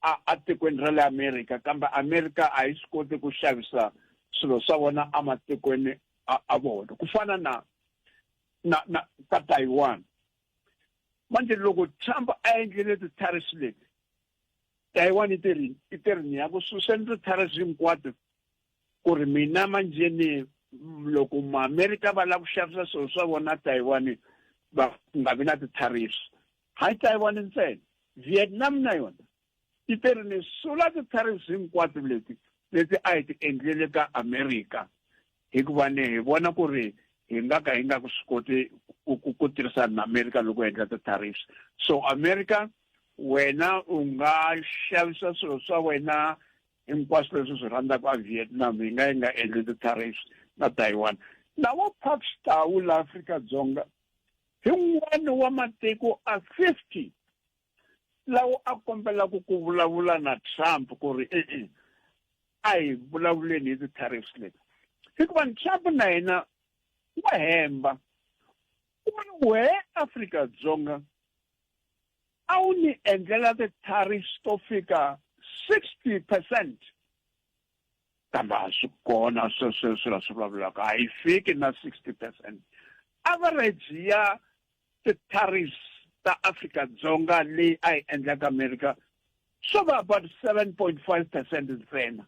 a tikweni ra le America kambe America a yi swi koti ku xavisa swilo swa vona a matikweni a vona ku fana na ka Taiwan manje loko Trump a endlile ti-tariffs leti Taiwan i tirhini ya ku suseni ti-tariffs hinkwato ku ri mina manjeni loko ma-America va lava ku xavisa swilo swa vona Taiwan va nga vi na ti-tariffs hayi Taiwan ntsena Vietnam na yona i tirhini sula ti-tariffs hinkwato leti a hi ti endlele ka America hikuva hi vona ku ri hi nga ka hi nga ku swi koti ku tirhisana na America loko endla ti-tariffs so America wena u nga xavisa swilo swa wena hinkwaswo leswi swi rhandzaka a Vietnam hi nga endli ti-tariffs na Taiwan na vo Pakistan la Afrika-Dzonga hi wun'wana wa matiko a 50 lawa a kombelaka ku vulavula na Trump ku ri a hi vulavuleni hi ti-tariffs leti hikuva Trump na yena wa hemba ku ri wehe Afrika-Dzonga a wu ni endlela ti-tariffs to fika 60% kambe a swi kona sweswi la swi vulavulaka a yi fiki na 60% average ya ti-tariffs ta Afrika-Dzonga leyi a yi endlaka America swo va about 7.5% ntsena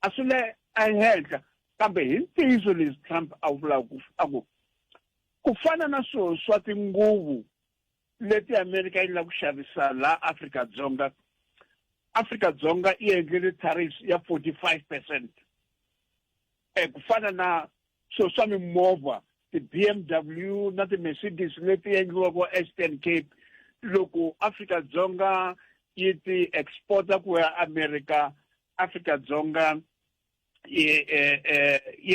a swi le ehenhla kambe hi ntiyiso leswi Trump a wu vulaka ku fana na swilo swa tinguvu leti America yi lava ku xavisa la Afrika-Dzonga Afrika-Dzonga yi endlile tariffs ya 45% ku fana na swilo swa mimovha ti-BMW na ti-Mercedes leti endliwaka Eastern Cape loko Afrika-Dzonga yi ti exporta ku ya America Afrika-Dzonga yi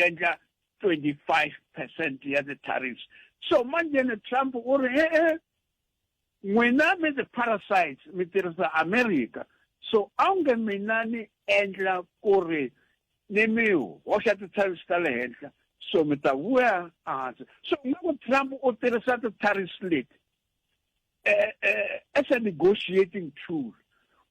endla 25% ya ti-tariffs so manjeni Trump u ri n'wina mi ti-parasites mi tirhisa America so a wu nge mina ni endla ku ri ni mi hoxa ti-tariffs ta le henhla so mi ta vuya ehansi so loko Trump u tirhisa ti-tariffs leti as a negotiating tool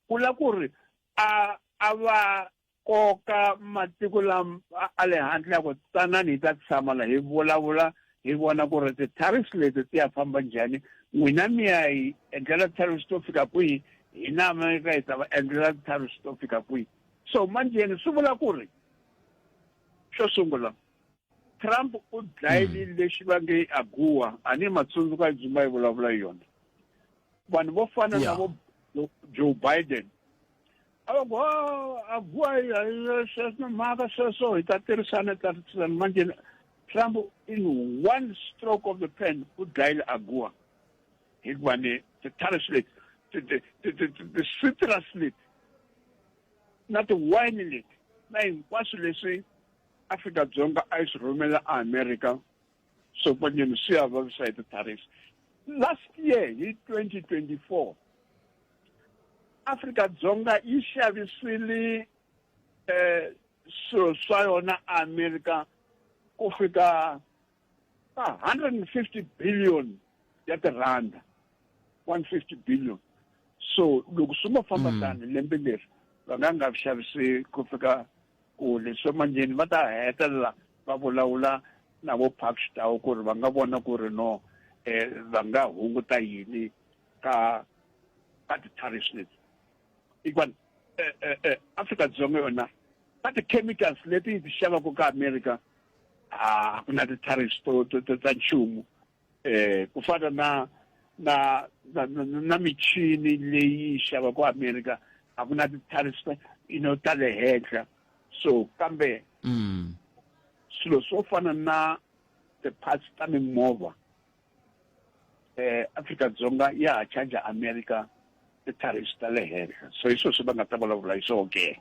ku la ku ri a va koka matiko lama a le handle ya ku tsanani hi ta tshama la hi vulavula hi vona ku ri ti-tariffs leti ti ya famba njhani n'wina mi ya hi endlela tariffs to fika kwihi hina America hi ta va endlela tariffs to fika kwihi so manjeni swi vula ku ri xo sungula Trump u dlayile lexi va nge AGOA a ni matsundzuka hi dzumba yi vulavula hi yona vanhu vo fana na vo Joe Biden a va ku AGOA sweswi mhaka sweswo hi ta tirhisana manjeni Trump in one stroke of the pen u dlayile AGOA hikuva ni tariff lid, the citrus lid, not the wine lid. Na hinkwaswo leswi Afrika-Dzonga a yi swi rhumela America so manje swi ya vavisa the tariffs. Last year in 2024, Afrika-Dzonga yi xavisile swilo swa yona America ku fika 150 billion ya tirhanda, 150 billion. So loko swi mo famba tani lembe leri va nga xavisi ku fika kule, so manjeni va ta hetelela va vulavula na vo Pakistan ku ri va nga vona ku ri no va nga hunguta yini ka ti-tariffs leti. Ikwan Afrika-Dzonga yona ka ti-chemicals leti yi ti xavaku ka America a ku na ti-tariffs ta nchumu ku fana na michini leyi xavaku America a ku na ti-tariffs ta le henhla. So kambe swilo swo fana na ti-parts ta mimovha Afrika-Dzonga ya ha charge America ti-tariffs ta le henhla, so hi swona swi va nga ta vulavula hi swona ke.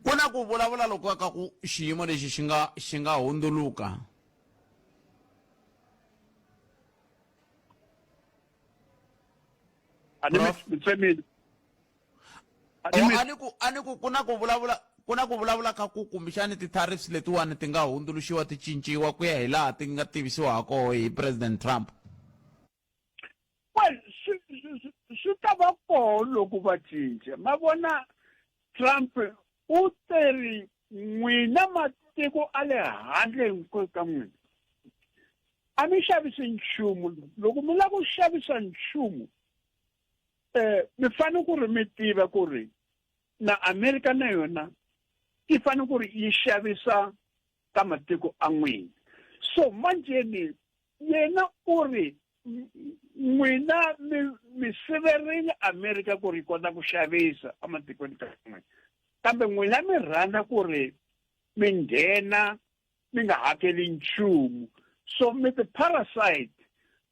Ku na ku vulavula loko ka ku xiyimo lexi xi nga hundzuluka. Ani ku ku na ku vulavula ka ku kumbexani ti-tariffs letiwani ti nga hundzuluxiwa ti cinciwa ku ya hi laha ti nga tivisiwaka hi President Trump. Well, swi ta va koho loko va cinca. Ma vona Trump u teri n'wina matiko a le handle hinkwenu ka n'wina a mi xavisi nchumu. Loko mi lava ku xavisa nchumu mi fanele ku ri mi tiva ku ri na America na yona yi fanele ku ri yi xavisa ka matiko a n'wina. So manjeni yena u ri n'wina mi siverile America ku ri yi kota ku xavisa ematikweni ka n'wina, kambe n'wina mi rhandza ku ri mi nghena mi nga hakeli nchumu. So mi ti-parasite.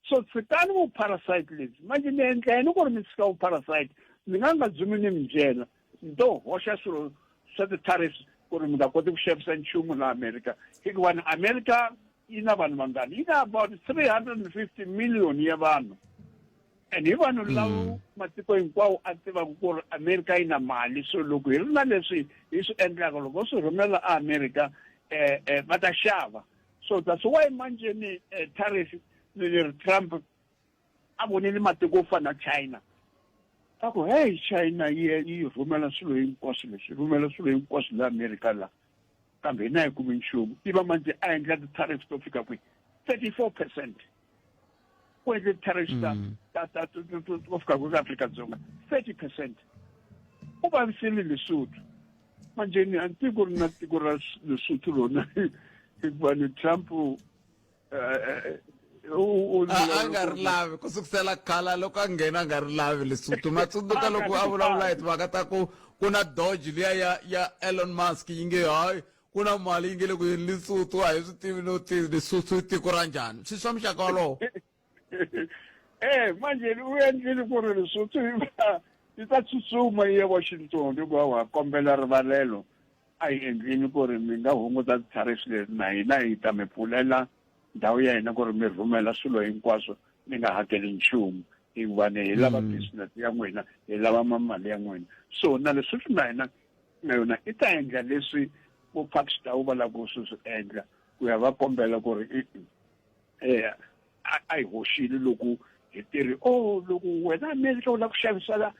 So tshikani vu-parasite lebyi manje mi endla yini ku ri mi tshika vu-parasite? Mi nga dzumi ni mi byela mi to hoxa swilo swa ti-tariffs ku ri mi nga koti ku xavisa nchumu na America. Hikuva America yi na vanhu vangani? Yi na about 350 million ya vanhu, and hi vanhu lava matiko hinkwawo a tivaka ku ri America yi na mali. So loko hi ri na leswi hi swi endlaka, loko swi rhumela America va ta xava. So that's why manjeni tariff ni Trump a vonile matiko yo fana na China a ku hey China yi rhumela swilo hinkwaswo leswi, rhumela swilo hinkwaswo la America la, kambe hina hi kumi nchumu. Tiva manje a endla ti-tariffs to fika kwihi? 34%. Ku endle tariffs to fika kwihi ka Afrika-Dzonga? 30%. U vavisile Lesotho. Manjeni a ni ku ri na tiko ra Lesotho rona hikuva ni Trump a nga ri lavi ku sukusela khala loko a nghena a nga ri lavi Lesotho. Ma tsundzuka loko a vulavula hi timhaka ta ku na Doge liya ya Elon Musk yi nge hayi ku na mali yi nge le ku yini Lesotho a hi swi tivi no Lesotho i tiko ra njhani. Swi swa muxaka wolowo. Manje u endlile ku ri Lesotho yi ta tsutsuma yi ya Washington hikuva wa kombela rivalelo. A yi endlini ku ri mi nga hunguta ti-tariffs leti na hina hi ta mi pfulela ndhawu ya hina ku ri mi rhumela swilo hinkwaswo mi nga hakeli nchumu hikuva hi lava business ya n'wina, hi lava mali ya n'wina. So na Lesotho na hina na yona i ta endla leswi vo Pakistan va lava ku swi endla ku ya va kombela ku ri a hi hoxile loko hi tirhi loko wena America u lava ku xavisela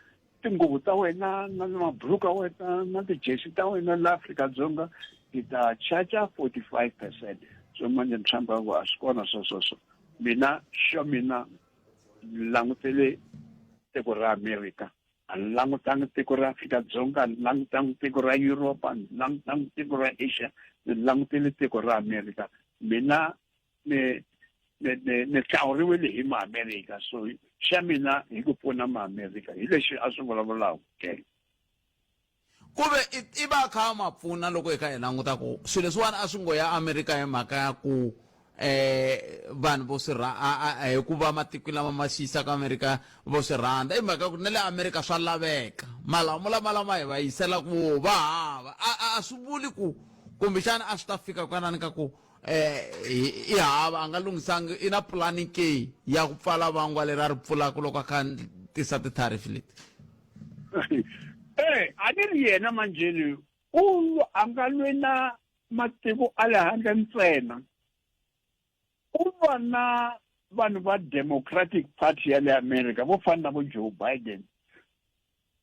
tinguvu ta wena na mabhuruku ya wena na tijesi ta wena la Afrika-Dzonga hi ta charge 45%. So manje Trump a swi kona sweswo. Mina mina langutele tiko ra America, a ni langutangi tiko ra Afrika-Dzonga, a ni langutangi tiko ra Europe, a ni langutangi tiko ra Asia, ni langutele tiko ra America. Mina ni hlawuriwile hi ma-America, so xa mina hi ku pfuna ma-America hi lexi a swi vulavulaka ke. Kuve i va kha ma pfuna loko hi kha hi languta ku swilo leswiwani a swi ngo ya America hi mhaka ya ku vanhu vo swi hikuva matiko lama ma xiyisaka Amerika vo swi rhandza i mhaka ku na le Amerika swa laveka malamu lama hi va yisela ku va hava a swi vuli ku kumbexana a swi ta fika kwanani ka ku i hava a nga lungisangi i na planning ke ya ku pfala vangwa leri a ri pfulaka loko a kha tisa ti-tariff leti a ni ri yena manjeni a nga lwi na matiko a le handle ntsena u va na vanhu va Democratic Party ya le America vo fana na vo Joe Biden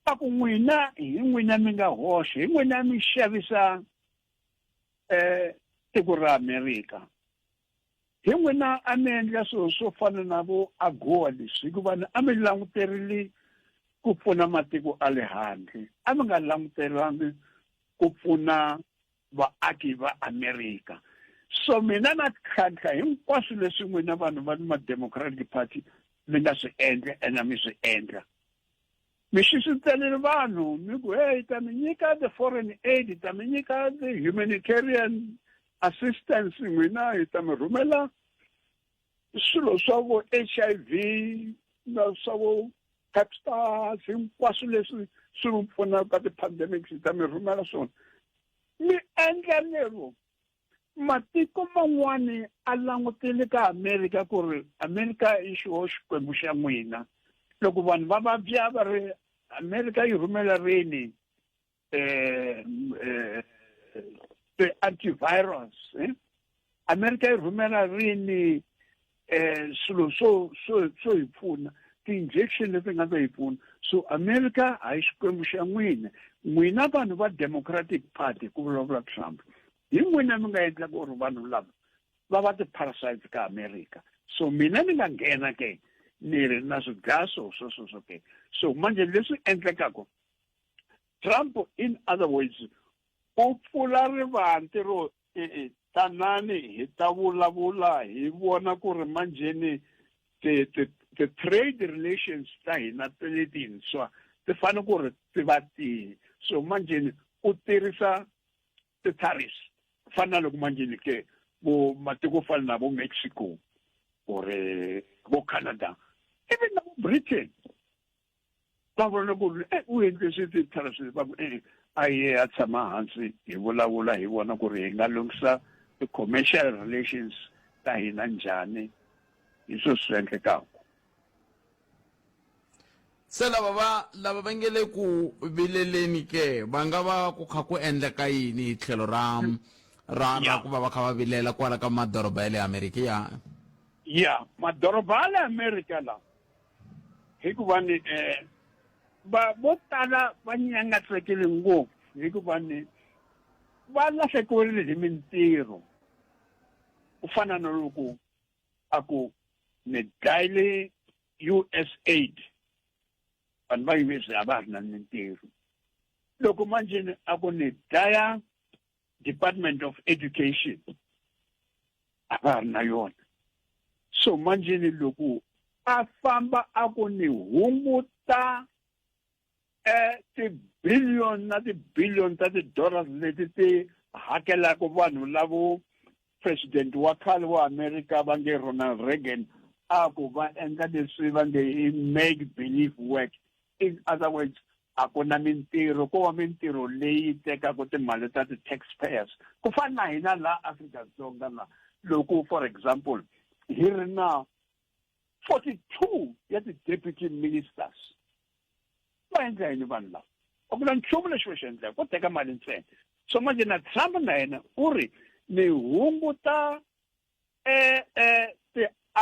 a ku n'wina hi n'wina mi nga hoxa hi n'wina mi xavisa tiko ra America hi n'wina a mi endla swilo swo fana na vo AGOA leswi hikuva a mi languterile ku pfuna matiko a le handle a mi nga langutelangi ku pfuna vaaki va America so mina na tlhantlha hinkwaswo leswi n'wina vanhu va ma Democratic Party mi nga swi endla ena mi swi endla mi xisitelele vanhu mi ku hey ta mi nyika the foreign aid ta mi nyika the humanitarian assistance n'wina hi ta mi rhumela swilo swa vo HIV na swa vo Capstars hinkwaswo leswi swi mi pfunaka ka ti-pandemics hi ta mi rhumela swona mi endla lero matiko man'wani a langutele ka America ku ri America i xo xikwembu xa n'wina loko vanhu va vabya va ri America yi rhumela rini antivirus America yi rhumela rini swilo swo hi pfuna ti-injection leti nga ta hi pfuna so America a hi xikwembu xa n'wina vanhu va Democratic Party ku vulavula Trump hi n'wina mi nga endla ku ri vanhu lava va va ti-parasites ka America so mina ni nga nghena ke ni ri na swigaso sweswo ke so manje leswi endlekaka Trump in other words u pfula rivanti ro tanani hi ta vulavula hi vona ku ri manjeni the trade relations ta hina letintshwa ti fanele ku ri ti va tihi so manjeni u tirhisa ti-tariffs fana loko manjeni ke vo matiko fana na vo Mexico or vo Canada even na vo Britain va vona ku ri u endlise ti-tariffs va a ye a tshama hansi hi vulavula hi vona ku ri hi nga lunghisa ti-commercial relations ta hina njhani hi swo swi endlekaka se lava va nge le ku vileleni ke va nga va ku kha ku endleka yini hi tlhelo ra ku va va kha va vilela kwala ka madoroba ya le Amerika ya madoroba ya le Amerika la hikuva ni vo tala va nyangatsekile ngopfu hikuva ni va lahlekeriwile hi mintirho ku fana na loko a ku ni dayile USAID vanhu va yivesi a va ha ri na mintirho loko manjeni a ku ni daya Department of Education a va ha ri na yona so manjeni loko a famba a ku ni hunguta ti-billion na ti-billion ta ti-dollars leti ti hakelaka vanhu lavo president wa khale wa America va nge Ronald Reagan a ku va endla leswi va nge i make believe work in other words a ku na mintirho ko va mintirho leyi tekaka timali ta ti-taxpayers ku fana na hina laha Afrika-Dzonga na loko for example hi ri na 42 ya ti-deputy ministers va endla yini vanhu lava a ku na nchumu lexi va xi endlaka ko teka mali ntsena so manje na Trump na yena u ri ni hunguta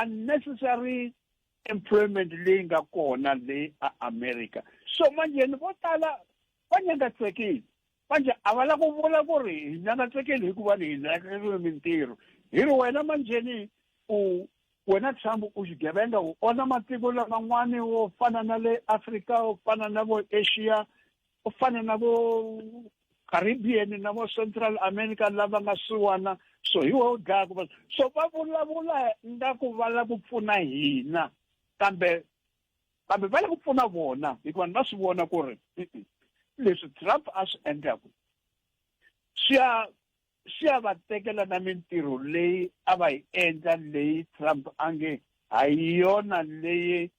unnecessary employment leyi nga kona le America so manje ni vo tala va nyangatsekile manje a va la ku vula ku ri hi nyangatsekile hikuva ni lahlekeriwe mintirho hi ri wena manjeni wena Trump u xigevenga u ona matiko laman'wani wo fana na le Africa wo fana na vo Asia wo fana na vo Caribbean na vo Central America lava nga siwana so hi wo dlaya ku so va vulavula ngaku va la ku pfuna hina kambe va la ku pfuna vona hikuva va swi vona ku ri leswi Trump a swi endlaku swi ya va tekela na mintirho leyi a va yi endla leyi Trump a nge a hi yona leyi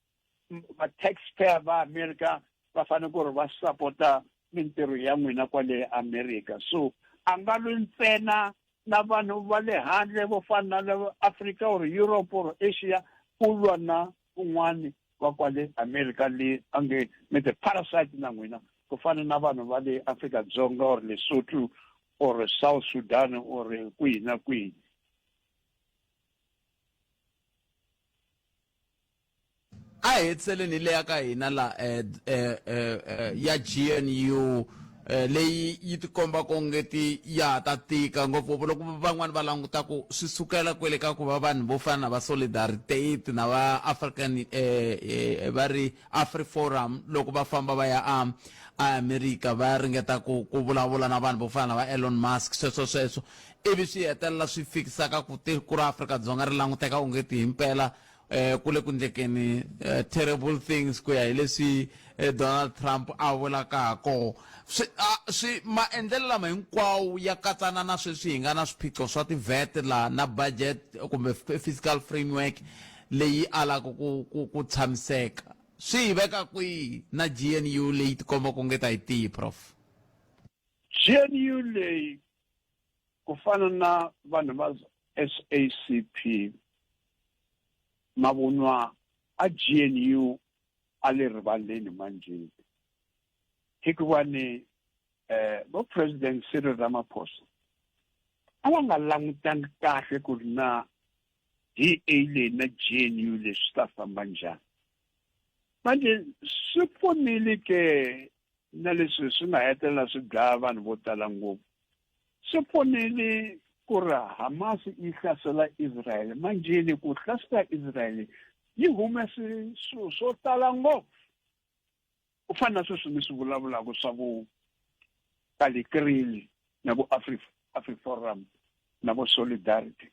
va-taxpayer va America va fanele ku ri va sapota mintirho ya n'wina kwale America. So a nga lwi ntsena na vanhu va le handle vo fana na Africa or Europe or Asia ku lwa na un'wana wa kwale America leyi a nge mi ti-parasite na n'wina ku fana na vanhu va le Afrika-Dzonga or Lesotho or South Sudan or kwihi na kwihi. a hetseleni leya ka hina la ya GNU leyi yi tikomba ku ngeti ya ta tika ngopfu loko van'wana va languta ku swi sukela kwele ka ku va vanhu vo fana na va Solidarity na va African va ri AfriForum loko va famba va ya a America va ringeta ku vulavula na vanhu vo fana na va Elon Musk sweswo ivi swi hetelela swi fikisaka ku tiko ra Afrika-Dzonga ri languteka u ngeti himpela kule ku ndlekeni terrible things ku ya hi leswi Donald Trump a vulaka hako swi maendlelo lama hinkwawo ya katsana na sweswi hi nga na swiphiqo swa ti-VAT na budget kumbe fiscal framework leyi alaka ku tshamiseka swi hi veka kwihi na GNU leyi tikomba ku ngeta hi tihi prof? GNU leyi ku fana na vanhu va SACP mavunwa a GNU a le rivaleni manjini hikuva ni vo President Cyril Ramaphosa a va nga langutangi kahle ku ri na DA leyi na GNU leswi ta famba njhani. Manje swi pfunile ke na leswi swi nga hetelela swi dlaya vanhu vo tala ngopfu. Swi pfunile ku ri Hamas yi hlasela Israel manjini ku hlasela Israel yi humese swilo swo tala ngopfu ku fana na sweswi mi swi vulavulaka swa vo Kalikrili na vo AfriForum na vo Solidarity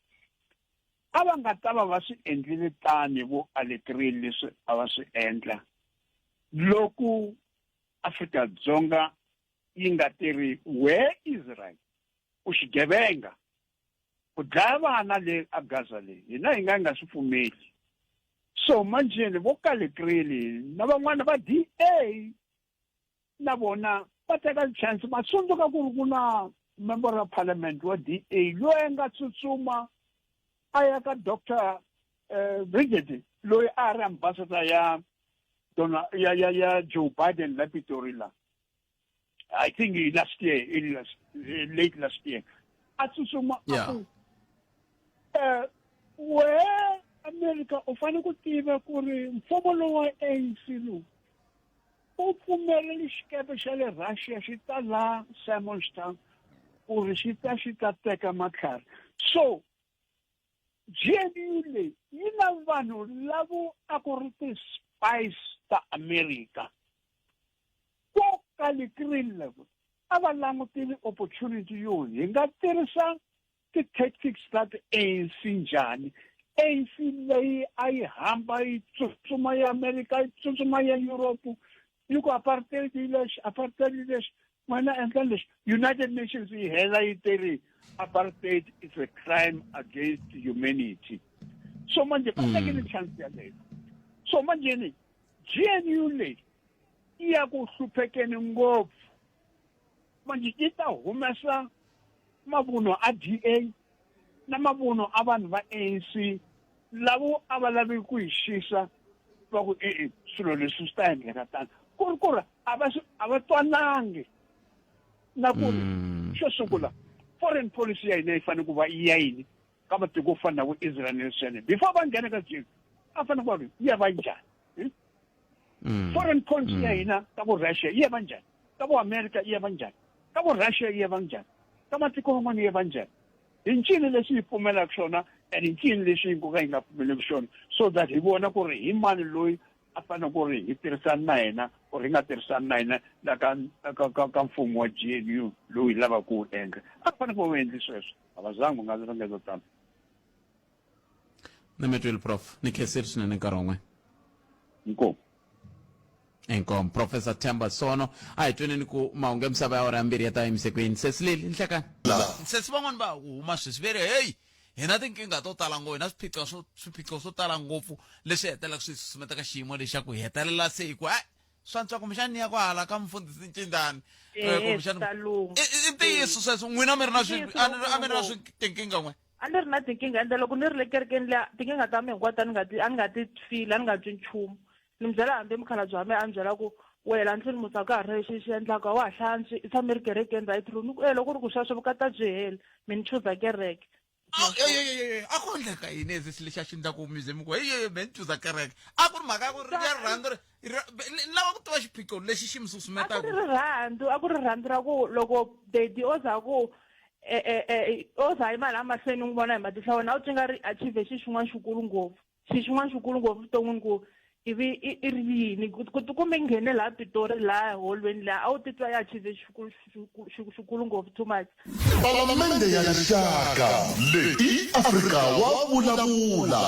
a va nga ta va swi endlile tani vo Kalikrili leswi a va swi endla loko Afrika-Dzonga yi nga tirhi where Israel u xigevenga ku dlaya vana le a Gaza leyi hina hi nga swi pfumeli. So manjeni vo Kalikrili na van'wana va DA na vona va teka chance va tsundzuka ku ri ku na member of parliament wa DA loyi a nga tsutsuma a ya ka Dr. Bridget loyi a ri ambassador ya Joe Biden la Pitori la. I think late last year. A tsutsuma where America u fanele ku tiva ku ri mfumo lowu wa ANC lowu u pfumerile xikepe xa le Russia xi ta la Simonstown ku ri xi ta teka matlhari. So GNU leyi yi na vanhu lavo a ku ri ti-spies ta America. Ko Kalikrili levo a va langutile opportunity yo hi nga tirhisa ti-tactics ta ti-ANC njhani. ANC leyi a yi hamba yi tsutsuma ya America yi tsutsuma ya Europe yi ku apartheid lexi n'wana endla lexi United Nations yi hela yi teri apartheid is a crime against humanity. So manje va tekile chance yaleyo. So manjeni GNU leyi yi ya ku hluphekeni ngopfu manje yi ta humesa mavunwa a DA na mavunwa a vanhu va ANC lavo a va lavi ku hi xisa va ku swilo leswi swi ta endleka tani ku ri a va twanangi na ku ri xo sungula foreign policy ya hina yi fanele ku va ya yini ka matiko ku fana na vo Israel na Israel before va nghena ka GNU a fanele ku va yi ya va njhani. Foreign policy ya hina ka vo Russia yi ya va njhani, ka vo America yi ya va njhani, ka vo Russia yi ya va njhani, ka matiko man'wana yi ya va njhani. Hi ncini leswi hi pfumelaka swona and hi ncini leswi hi nga hi nga pfumeleki swona so that hi vona ku ri hi mani loyi a fanele ku ri hi tirhisana na yena or hi nga tirhisani na yena la ka mfumo wa GNU lowu hi lavaka ku wu endla. A ku fanele ku va endli sweswo a va zangi u nga ringeta tano. Ni mi twile prof ni khensile swinene nkarhi wun'we. Inkomu. Enkom Professor Themba Sono a hi tweneni ku mahungu ya misava ya ora yambirhi ya ta emisekweni sesileli nhlekani sesivan'wani va huma swisiveri hey hina tinkingha to tala ngopfu hina swiphiqo swo tala ngopfu leswi hetelaka swi susumetaka xiyimo lexi xa ku hetelela se hi ku swa ntswa kumbexani ni ya ku hala ka mfundhisi Ncindani i ntiyiso sweswo n'wina mi ri na a mi ri na tinkingha n'we a ni ri na tinkingha ende loko ni ri le kerekeni liya tinkingha ta mi hinkwato a ni nga ti fili a ni nga twi nchumu ni mi byela hambi mukhalabye wa mina a ni byela ku wena ntlhoni musa ka ha ri lexi xi endlaka wa ha hlantswi i tshame ri kerekeni right through ni ku loko ri ku sweswo vukata byi heli mi ni chuza kereke a ku endleka yini esi lexi a xi endlaku museum ku me ni chuza kereke a ku ri mhaka ya ku ri ya rirhandzu lava ku tiva xiphiqo lexi xi mi susumetaka a ku ri rirhandzu ra ku loko dedi o za ku o za yi mali a mahlweni n'wi vona hi matihlo ya wena a wu cinga ri achieve xi xin'wana xikulu ngopfu xin'wana xikulu ngopfu vuton'wini ku ivi i ri yini ku tikumbe nghene laha Pitori laha holweni laha a wu titwa ya achieve xikulu ngopfu too much Palamende ya rixaka leyi Afrika wa vulavula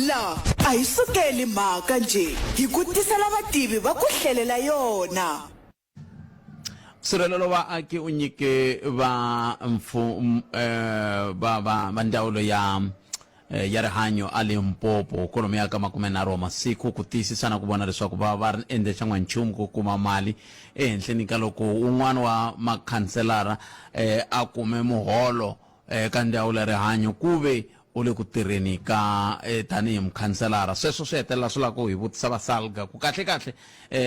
la a hi sukeli mhaka nje hi ku tisela vativi va ku hlelela yona nsirhelelo wa aki u nyike va ndzawulo ya rihanyo a Limpopo kwalomu ya ka 30 wa masiku ku tiyisisana ku vona leswaku va ri endle xa n'wanchumu ku kuma mali ehenhleni ka loko un'wana wa makhanselara a kume muholo ka ndzawulo ya rihanyo kuve u le ku tirheni ka tanihi mukhanselara sweswo swi hetelela swi lava ku hi vutisa va SALGA ku kahle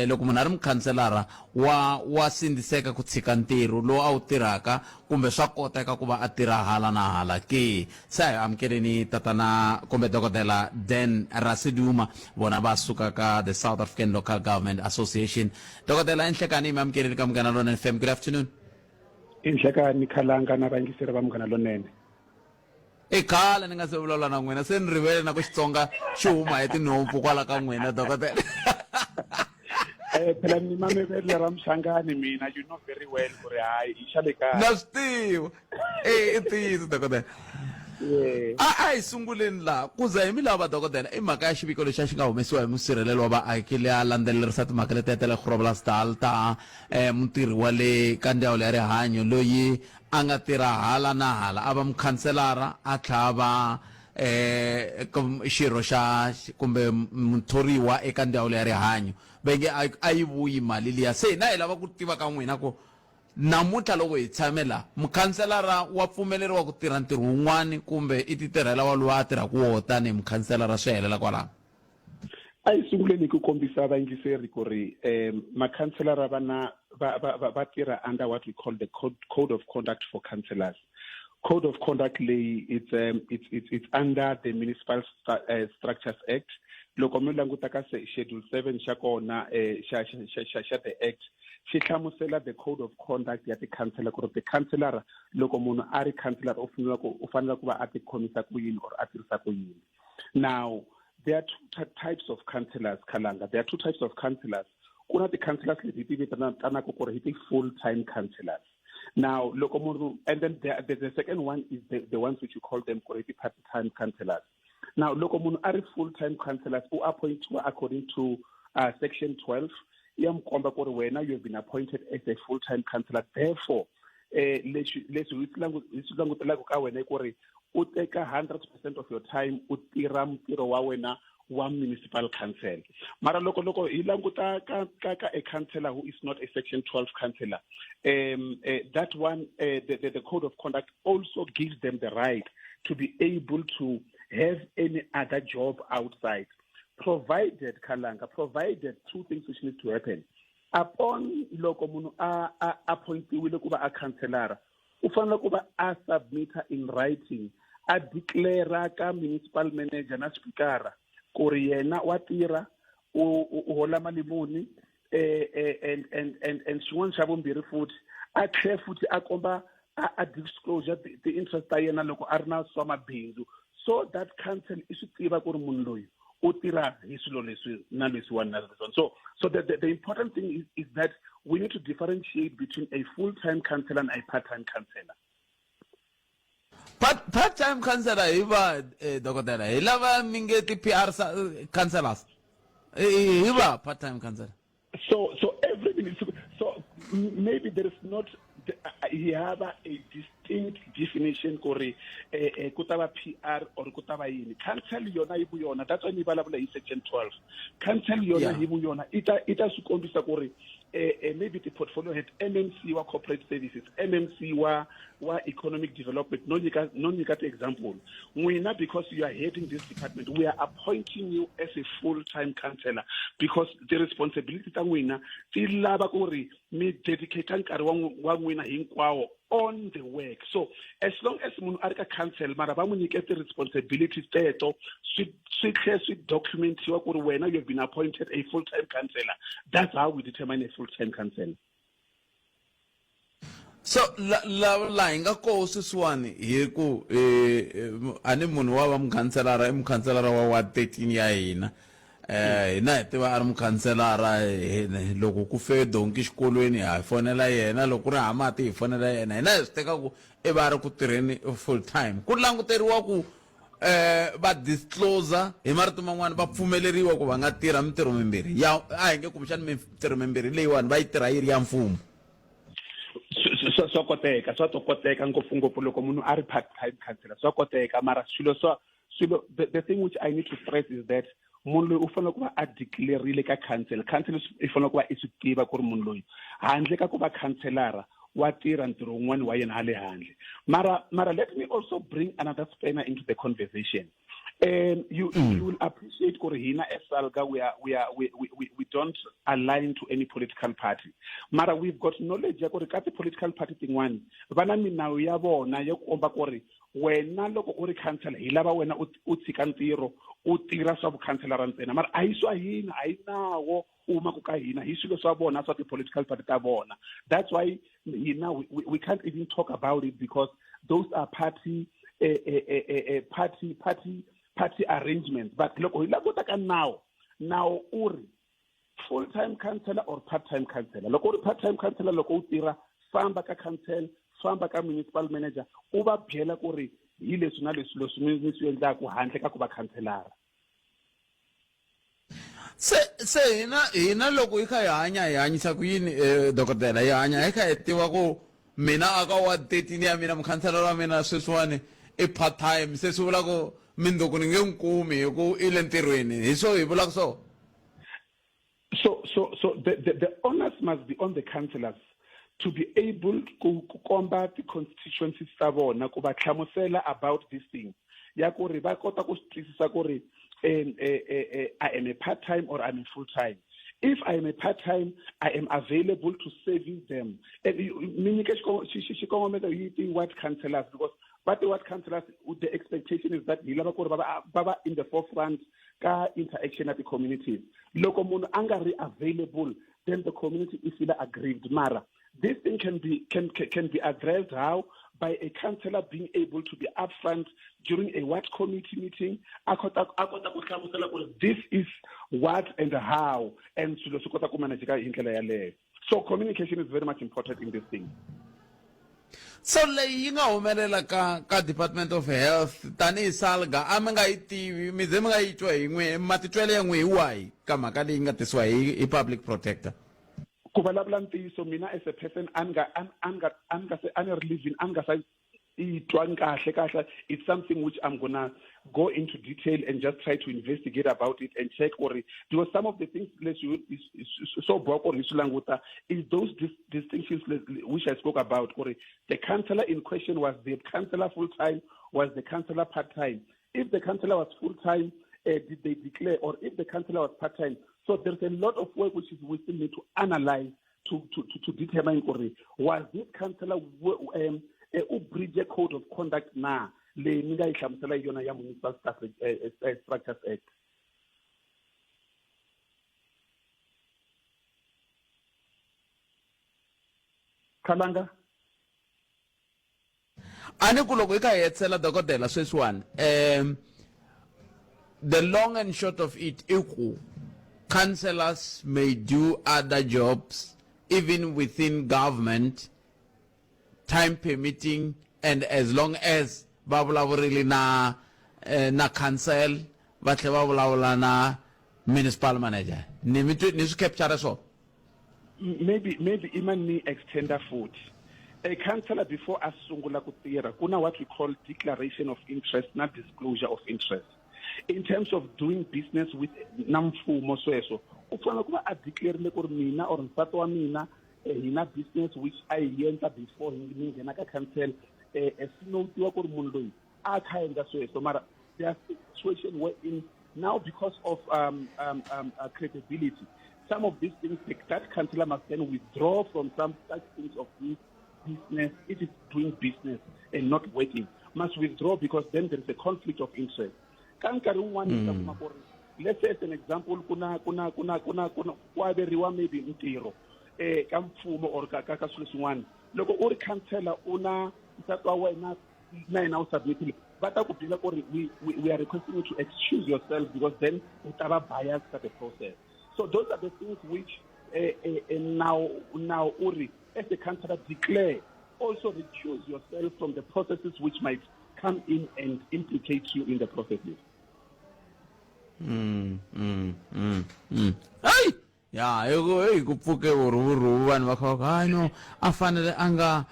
loko munhu a ri mukhanselara wa sindziseka ku tshika ntirho lowu a wu tirhaka kumbe swa koteka ku va a tirha hala na hala ke sa hi amukeleni tatana kumbe dokodela Dan Rasiduma vona va suka ka the South African Local Government Association dokodela enhlekani mi amukeleni ka Munghana Lonene FM. Good afternoon. Enhlekani Khalanga na vangiseri va Munghana Lonene. Khale ni nga se vulavula na n'wina se ni rivele na ku Xitsonga xi huma hi tinhompfu kwala ka n'wina dokodela phela ni mamevele ra Mhlangani mina you know very well ku ri hayi i xale kaya na swi tiva i ntiyiso dokodela a hi sunguleni laha ku za hi mi lava dokodela i mhaka ya xiviko lexi a xi nga humesiwa hi musirhelelo wa vaaki leyi a landzelerisa timhaka leti heteleka Groblersdal ta mutirhi wa le ka ndzawulo ya rihanyo loyi a nga tirha hala na hala a va mukhanselara a tlhava xirho xa kumbe muthoriwa eka ndzawulo ya rihanyo venge a yi vuyi mali liya se na hi lava ku tiva ka n'wina ku namuntlha loko hi tshamela mukhanselara wa pfumeleriwa ku tirha ntirho wun'wani kumbe i ti tirhela wa loyi a tirhaka woho tanihi mukhanselara swi helela kwalaho a hi sunguleni ku kombisa vayingiseri ku ri makhanselara va tirha under what we call the code of conduct for councillors. Code of conduct leyi it's under the Municipal Structures Act. Loko mi languta ka schedule 7 xa kona xa the act xi hlamusela the code of conduct ya ti-councillor ku ri ti-councillor loko munhu a ri councillor u fanele ku va a tikhomisa ku yini or a tirhisa ku yini. Now there are two types of councillors, Khalanga. There are two types of councillors. Kuna ti-councillors leti ti vitanaka ku ri hi full-time councillors. Now, and then the second one is the ones which you call them part-time councillors. Now, lokomun are full-time councillors who are appointed according to Section 12. Now, you have been appointed as a full-time councillor. Therefore, you take 100% of your time one municipal council. Mara loko ilanguta ka a councillor who is not a Section 12 councillor. That one, the code of conduct also gives them the right to be able to have any other job outside, provided two things which need to happen. Upon loko munu appointiwile kuba a councillor, ufanele kuba a submit in writing, a declare ka municipal manager na speaker kuri yena wa tirha u hola mali muni and xin'wana xa vumbirhi futhi a tlhe futhi a komba a disclosure ti-interest ta yena loko a ri na swa mabindzu so that council i swi tiva ku ri munhu loyi u tirha hi swilo leswi na leswiwani na leswiwani so the important thing is that we need to differentiate between a full-time councillor and a part-time councillor. Part-time councillor hi va dokodela hi lava mi nge ti PR councillors. Iba part-time councillor. So everything is so maybe there is not you have a distinct definition kore kutaba PR or kutaba yini. Council yona ibu yona, that's why ni balabula in section 12. Council yona ibu yona ita sukombisa kore maybe the portfolio had MMC wa corporate services, MMC wa economic development. No, you got example. Mwina, because you are heading this department, we are appointing you as a full-time councillor because the responsibility ta mwina ti lava kuri mi dedicate nkari wa mwina hinkwawo on the work. So as long as munhu ari ka council mara va munyike the responsibilities teto swi documentiwa kuri wena you have been appointed a full-time councillor. That's how we determine a full-time councillor. So la inga ko suswani hi ku ani munhu wa mukhanselara wa 13 ya hina hina tiva ari mukhanselara loko ku fe donki xikolweni ha fonela yena loko ri hamati hi fonela yena hina hi swi teka ku va ri ku tirheni full time ku languteriwa ku va disclosure hi marito man'wani va pfumeleriwa ku va nga tirha mitirho mimbirhi ya a hi nge kumbexani mitirho mimbirhi leyiwani va yi tirha yi ri ya mfumo. Swa koteka ngopfungopfu loko munhu ari part-time councillor swa koteka mara swilo the thing which I need to stress is that munhu loyi u fanele ku va a declarerile ka council i fanele ku va i swi tiva ku ri munhu loyi handle ka ku va councillara wa tirha ntirho wun'wana wa yena hale handle mara let me also bring another spanner into the conversation. You will appreciate Korihina as Salga, we don't align to any political party. Mara, we've got knowledge ya kore kati political party thing one. Vana minawu ya bona ya kuomba kore wena loko uri councillor hilava wena utsika ntiro utira swa councillor ntsena mara aiswa hina ayinawo uma ku ka hina hi swilo swa bona swa ti political party ta bona. That's why we can't even talk about it because those are party arrangements. But look, now uri full-time councillor or part-time councillor. Look, uri part-time councillor look utira famba ka council, famba ka municipal manager. Uba phela kuri ile suna lesilo swiendla ku handle ka ku ba councillor. Se hina loko hi kha hi hanyisa ku yini dokotela hi hanya hi kha hi tiva ku mina aka wa 13 ya mina mukhanselara wa mina sweswiwani i part-time se swi vula ku mindzuku ni nge nkumi hi ku i le ntirhweni hi so hi vulaka so. So the onus must be on the councillors to be able to combat the constituencies ta vona ku va hlamusela about this thing ya ku ri va kota ku twisisa ku ri I am a part-time or I'm a full-time. If I am a part-time, I am available to service them. What councillors, because what councillors, the expectation is that baba in the forefront ka interaction at the community. Loko munhu angari available, then the community is either aggrieved. Mara, this thing can be addressed how? By a councillor being able to be upfront during a what committee meeting. This is what and how, and so communication is very much important in this thing. So leyi yi nga humelela ka Department of Health tanihi Salga a mi nga yi tivi mi ze mi nga yi twa hi n'we matitwele ya n'we hi wahi ka mhaka leyi nga tisiwa hi public protector. Ku vulavula ntiyiso mina as a person anga religion anga sa itwa kahle it's something which I'm gonna go into detail and just try to investigate about it and check or because some of the things so broke or languta is those distinctions which I spoke about or the councillor in question was the councillor full-time, was the councillor part-time. If the councillor was full-time, did they declare, or if the councillor was part-time? So there's a lot of work which we still need to analyze to determine was this councillor a bridge code of conduct na le ninga ihlamsela yona ya Municipal Structures Act. Kalanga ani ku loko hi kha hi hetsela dokodela sweswiwani the long and short of it equal councillors may do other jobs even within government, time permitting, and as long as va vulavurile na council va tlhela va vulavula na municipal manager ni swi capture so maybe even ni extender futhi a councillor before asungula ku tirha kuna what we call declaration of interest not disclosure of interest in terms of doing business with namfumo sweswo u fanele ku va a declarerile ku ri mina or nsati wa mina hina business which I yenta before ni nghena ka council sinotiwa ku ri munhu loyi a kha endla sweswo mara there are situation where in now because of credibility some of these things that councillor must then withdraw from some such things of this business if it's doing business and not working must withdraw because then there is a conflict of interest. Let's say as an example kuna kwaberiwa maybe ntiro ka mfumo or ka swilo swin'wana loko u ri councillor una nsati wa wena na yena u submitile va ta ku byela ku ri we are requesting you to excuse yourself because then u ta va biased ka the process. So those are the things which now uri as a councillor declare also recuse yourself from the processes which might come in and implicate you in the processes. Hey ya ku pfuke uruvu vanhu va kha va no a fanele anga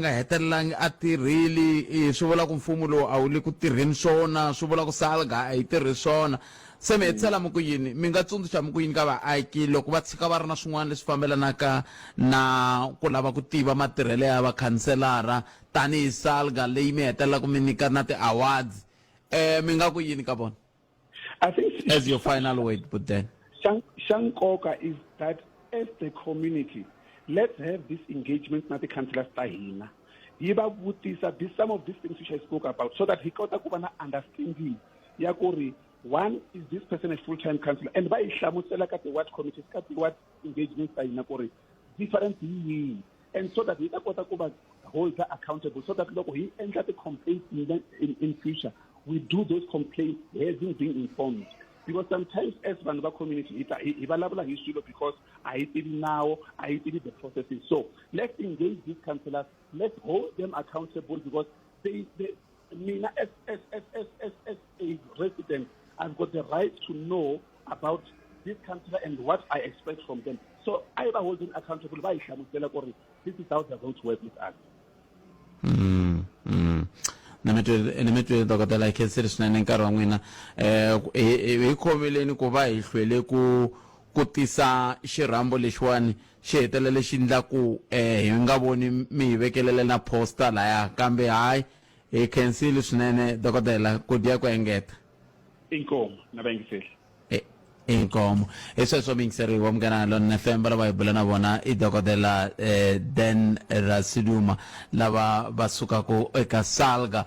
hetelangi a tirhile swi vula ku mfumo lowu a wu le ku tirheni swona swi vula ku SALGA a yi tirhi swona se mi hetisela mi ku yini mi nga tsundzuxa mi ku yini ka vaaki loko va tshika va ri na swin'wana leswi fambelanaka na ku lava ku tiva matirhelo ya vakhanselara tanihi SALGA leyi mi hetelelaka mi nyika na ti-awards mi nga ku yini ka vona I think as your final word but then Shankoka is that as the community let's have this engagement na the councillors ta hina yiba vutisa some of these things which I spoke about so that he kota ku va na understanding ya ku ri one is this person a full-time councillor and ba ihlamusela ka ti-ward committees ka ti-ward engagements ta hina ku ri different yihi and so that he ta kota ku va hold her accountable so that loko he endla ti-complaints in future we do those complaints having been informed. Because sometimes as vanhu va community hi vulavula hi swilo because a hi tivi nawu a hi tivi the processes. So let's engage these councillors, let's hold them accountable because they mina as a resident I've got the right to know about this councillor and what I expect from them. So I will hold them accountable by ihlamusela ku ri this is how they're going to work with us. Nimetwe dokotela Khensile swinene nkarhi wa n'wina hi khomeleni ku va hi hlwele ku tisa xirhambo lexiwani xi hetelela lexi endlaku hi nga voni mi hi vekelele na posta laya kambe hayi hi Khensile swinene dokotela ku dya ku engeta inkomo na vayingiseli inkomo sweswo mi yingiseriwa munghana Lona FM lava hi bula na vona i dokotela Dan Rasiduma lava va sukaka eka SALGA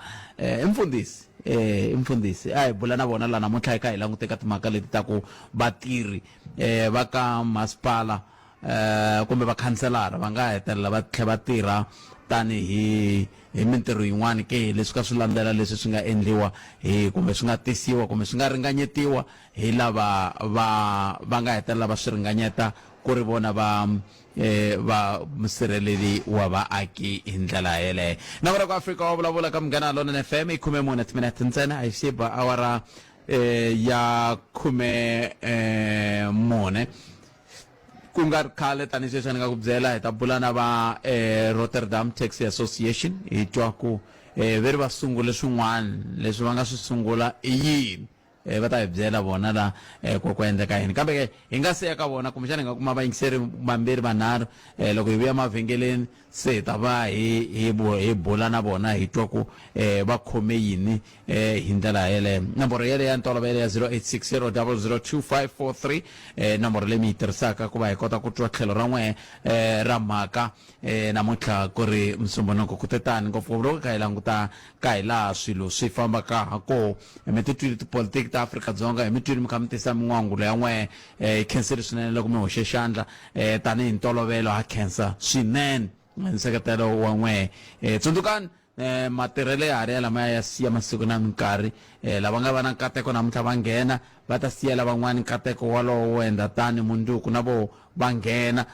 mfundhisi a hi bula na vona la namuntlha hi kha hi languteka timhaka leti ta ku vatirhi va ka masipala kumbe vakhanselara va nga hetelela va tlhela va tirha tanihi mintirho yin'wana ke leswi ka swi landzela leswi swi nga endliwa kumbe swi nga tisiwa kumbe swi nga ringanyetiwa hi lava va nga hetelela va swi ringanyeta ku ri vona va musirheleli wa vaaki hi ndlela yeleyo na vona ku Afrika wa vulavula ka Munghana Lona FM 14 minutes ntsena hi xiba awara ya 14 ku nga ri khale tanihi sweswi ni nga ku byela hi ta bula na va Rotterdam Taxi Association hi twa ku veri va sungule swin'wana leswi va nga swi sungula i yini va ta hi byela vona la ku endleka yini kambe hi nga se ya ka vona kumbexana hi nga kuma vayingiseri vambirhi vanharhu loko hi vuya mavhengeleni se hi ta va hi bula na vona hi twa ku va khome yini hi ndlela yeleyo nomboro yele ya ntolovelo ya 0860002543 nomboro leyi mi yi tirhisaka ku va hi kota ku twa tlhelo ra n'we ra mhaka namuntlha ku ri musumbhunuko ku tetani ngopfungopfu loko ka hi languta ka hi laha swilo swi fambaka ha koho mi titwile tipolitiki ta Afrika-Dzonga hi mi twile mi kha mi tisa min'wangulo ya n'we hi Khensile swinene loko mi hoxe xandla tanihi ntolovelo ha khensa swinene nseketelo wa n'we tsundzukani matirhelo ya hari ya lamaya ya siya masiku na minkarhi lava nga va na nkateko namuntlha va nghena va ta siyela van'wani nkateko walowo wo endla tani mundzuku na vo va nghena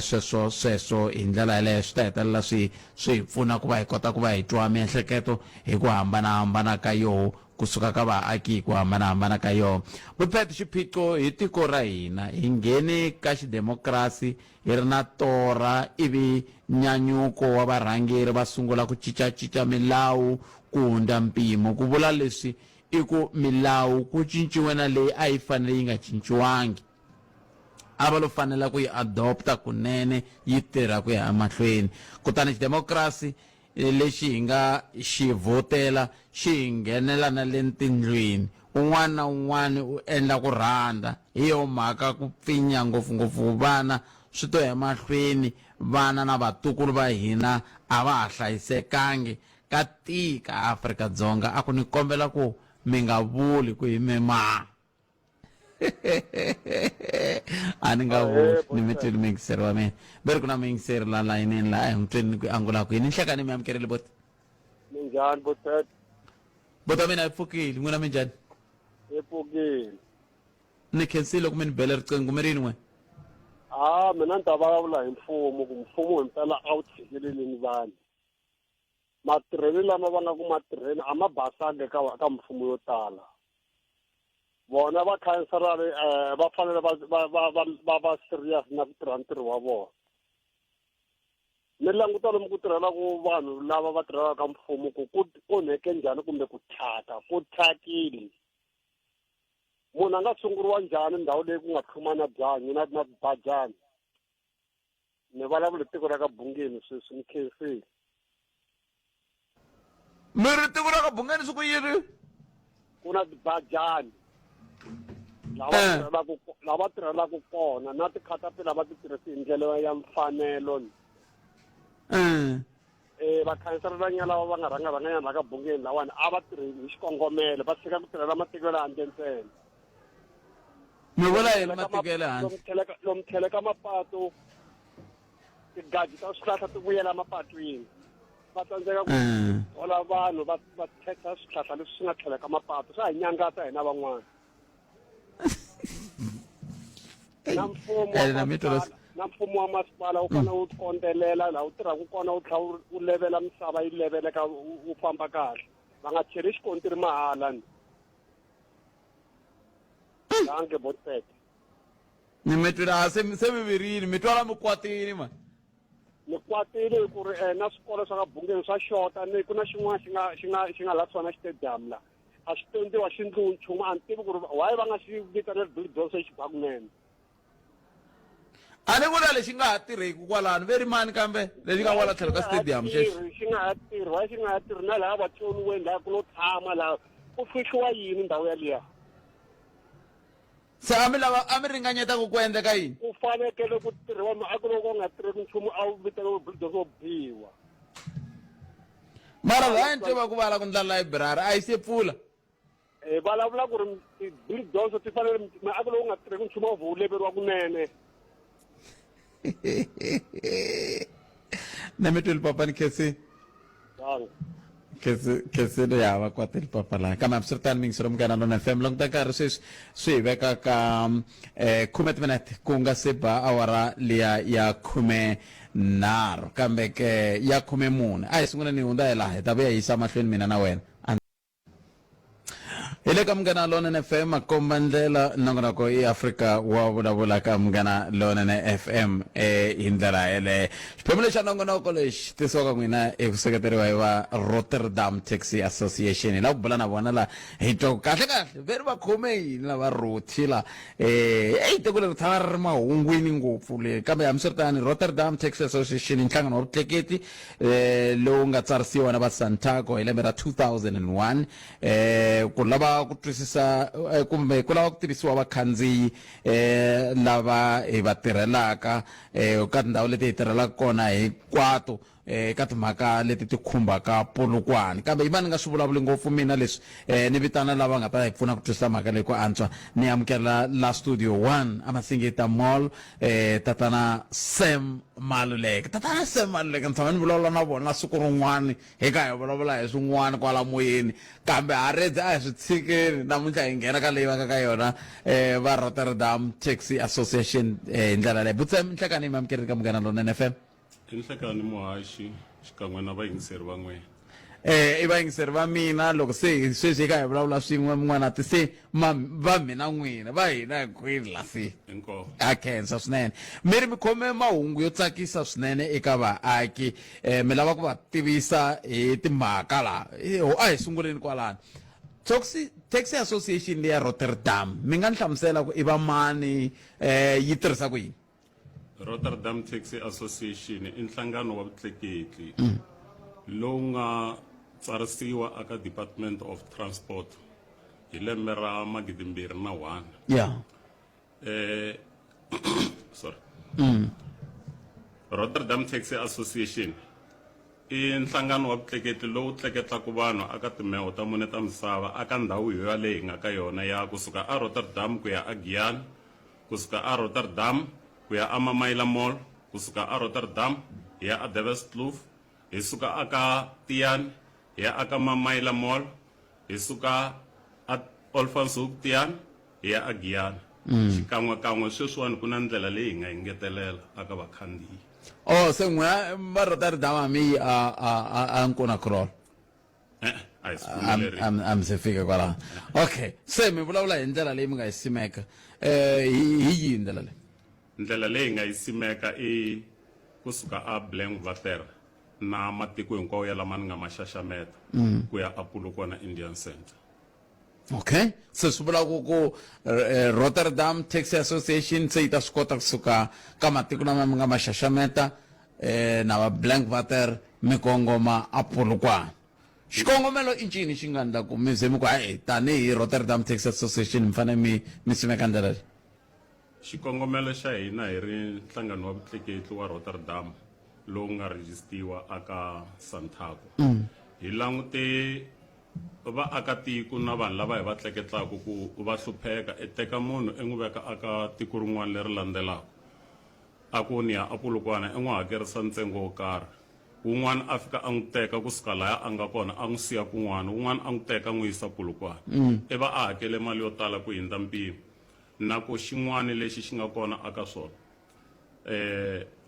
sweswo hi ndlela yaleyo swi ta hetelela swi pfuna ku va hi kota ku va hi twa miehleketo hi ku hambanahambana ka yoho kusuka ka vaaki hi ku hambanahambana ka yoho. Buphete xiphiqo hi tiko ra hina hi nghene ka xidemokirasi hi ri na tora ivi nyanyuko wa varhangeri va sungula ku cincacinca milawu ku hundza mpimo. Ku vula leswi i ku milawu ku cinciwe na leyi a yi fanele yi nga cinciwangi, a va lo fanela ku yi adopta kunene yi tirha ku ya emahlweni. Kutani xidemokirasi lexi hi nga xi vhotela xi hi nghenela na le tindlwini, un'wana na un'wana u endla ku rhandza. Hi yo mhaka ku pfinya ngopfungopfu vana swi to ya emahlweni, vana na vatukulu va hina a va ha hlayisekangi ka tika Afrika-Dzonga. A ku ni kombela ku mi nga vuli ku hi mema a ni nga vuli ni mi twini mingiseri wa mina beri ku na mingiseri la layinini la a hi n'wi tweni ku angula ku yini. Nhlekani mi amukerile boti minjhani Buphete? bota mina yi pfukile, n'wina minjhani? Yi pfukile. Ni khensile ku mi ni bele riqingho mi rini n'we? Mina ni ta vulavula hi mfumo ku mfumo himpela a wu tshikeleleni vanhu. Matirhelo lama va nga ku matirheni a ma basangi ka mfumo yo tala. Bona va khanserali va fanele va serious na ku tirha ntirho wa vona. Ni languta lomu ku tirhelaku vanhu lava va tirhelaka ka mfumo ku onheke njhani kumbe ku thyaka, ku thyakile. Munhu a nga sunguriwa njhani ndhawu leyi ku nga tlhumana byanyi na bajani. Ni vulavula tiko ra ka Bungeni sweswi ni khensile. Mi ri tiko ra ka Bungeni swi ku yini? Ku na tibajani lava tirhelaka kona na tikhatapila va ti tirhisi hi ndlela ya mfanelo. Vakhanserelanya lava va nga rhanganyana la ka Bungeni lawani a va tirhi hi xikongomelo, va tshika ku tirhela matiko ya le handle ntsena. Mi vula yini matiko ya le handle? Lomu tlhelo ka mapatu tigaji ta swihlahla ti vuyela mapatwini. Va tsandzeka ku thola vanhu va thetsa swihlahla leswi swi nga tlhela ka mapatu, swa hi nyangata hina van'wana. Na mfumo wa masipala wu fanele wu kondelela laha wu tirhaka kona, wu tlhela wu levela misava yi leveleka wu famba kahle. Va nga cheri xikontiri mahala ni. Danke Buphete. Ni mi twila se mi virile, mi twala mi kwatile ma. Ni kwatile ku ri na swikolo swa ka Bungeni swa xota, ni ku na xin'wana xi nga la swona stadium la. A swi tondziwa xi ndlu nchumu, a ni tivi ku ri why va nga xi vitanela bulldozer xi ba kunene. A ni vula lexi nga ha tirheki kwalano veri mani kambe lexi nga kwala tlhelo ka stadium xexi. Xi nga ha tirhi, why xi nga ha tirhi na laha vatsoniweni laha ku lo tshama laha ku fihliwa yini ndhawu yaliya. Se a mi ringanyeta ku endleka yini? Ku fanekele ku tirhiwa miako loko nga tirheki nchumu a wu vitaniwa bulldozer wo biwa. Mara va ni tiva ku vala ku ndla library a yi se pfula. Vulavula ku ri bulldozer ti fanele miako lowu nga tirheki nchumu wu leveriwa kunene. Na mi twile papa ni khesi. Khesi lo ya va kwatile papa la. Kambe swiritani mingisero Munghana Lonene FM long ta nkarhi sweswi swi hi veka ka 10 minute ku nga se ba awara liya ya 13 kambe ke ya 14. A hi sungula ni hundza hi laha hi ta vuya yisa mahlweni mina na wena. Hi le ka Munghana Lonene FM makomba ndlela nongonoko i Afrika wa vulavula ka Munghana Lonene FM hi ndlela yeleyo. Xiphemu lexa nongonoko lexi tisiwaka n'wina hi ku seketeriwa hi va Rotterdam Taxi Association la ku bula na vona la hi twa kahle kahle veri va khome yini lava rothi la tiko leri tshama ri ri mahungwini ngopfu le kambe hambiswiritani Rotterdam Taxi Association i nhlangano wa vutleketli lowu nga tsarisiwa na va Santaco hi lembe ra 2001 ku lava ku twisisa kumbe ku lava ku tirhisiwa vakhandziyi lava hi va tirhelaka ka tindhawu leti hi tirhelaka kona hinkwato ka timhaka leti ti khumbaka Polokwane. Kambe i va ni nga swi vulavuli ngopfu mina leswi ni vitana lava nga ta hi pfuna ku twisisa mhaka leyi ku antswa. Ni amukela la studio 1 Amasingita Mall tatana Sam Maluleke. Tatana Sam Maluleke ni tshama ni vulavula na vona siku rin'wana hi ka hi vulavula hi swin'wana kwala moyeni, kambe harezi a hi swi tshikeli. Namuntlha hi nghena ka leyi va nga ka yona va Rotterdam Taxi Association hi ndlela leyi. Butsem nhlekani mi amukerile ka Munghana Lonene FM. Nhlekani muhaxi xikan'we na vayingiseri va n'wina. I vayingiseri va mina loko se sweswi hi ka hi vulavula swin'we mun'wana ti se va mina n'wina va hina hinkwenu la se a khensa swinene. Mi ri mi khome mahungu yo tsakisa swinene eka vaaki, mi lava ku va tivisa hi timhaka laha. A hi sunguleni kwalani. Taxi Association leya Rotterdam mi nga ni hlamusela ku i va mani, yi tirhisa ku yini? Rotterdam Taxi Association i nhlangano wa vutleketli lowu nga tsarisiwa aka Department of Transport hi lembe ra 2001. Yeah. Sorry. Rotterdam Taxi Association i nhlangano wa vutleketli lowu tleketlaku vanhu aka timheho ta mune ta misava aka ndhawu yo leyi nga ka yona ya kusuka a Rotterdam ku ya a Giyani, kusuka a Rotterdam ku ya a Mamaila Mall, kusuka a Rotterdam ya a Duiveskloof, hi suka aka Tian ya aka Mamaila Mall, hi suka a Olfanhoek Tian ya a Giyani. Xikan'wekan'we sweswiwani ku na ndlela leyi hi nga engetelela aka vakhandziyi. Se n'wina va Rotterdam mi a Nkuna-Kroon? A mi se fika kwalaho. Okay, se mi vulavula hi ndlela leyi mi nga yi simeka, hi yihi ndlela leyi? Ndlela leyi nga yi simeka i kusuka a Blankwater na matiko hinkwawo ya lama ni nga ma xaxameta ku ya a Polokwane Indian Center. Okay, se swi vula ku Rotterdam Taxi Association se yi ta swi kota kusuka ka matiko lama mi nga ma xaxameta na va Blankwater mi kongoma a Polokwane. Xikongomelo i ncini xi nga endla ku mi ze mi ku hayi tanihi Rotterdam Taxi Association mi fanele mi simeka ndlela leyi? Xikongomelo xa hina hi ri nhlangano wa vutleketli wa Rotterdam lowu nga rejistiwa aka Santaco. Hi langute vaakatiko na vanhu lava hi va tleketlaku ku va hlupheka i teka munhu i n'wi veka aka tiko rin'wana leri landzelaka a ku ni ya a Polokwane i n'wi hakerisa ntsengo wo karhi. Un'wana a fika a n'wi teka kusuka laya a nga kona a n'wi siya kun'wana, un'wana a n'wi teka a n'wi yisa Polokwane. I va a hakele mali yo tala ku hindza mpimo. Na ku xin'wana lexi xi nga kona aka swona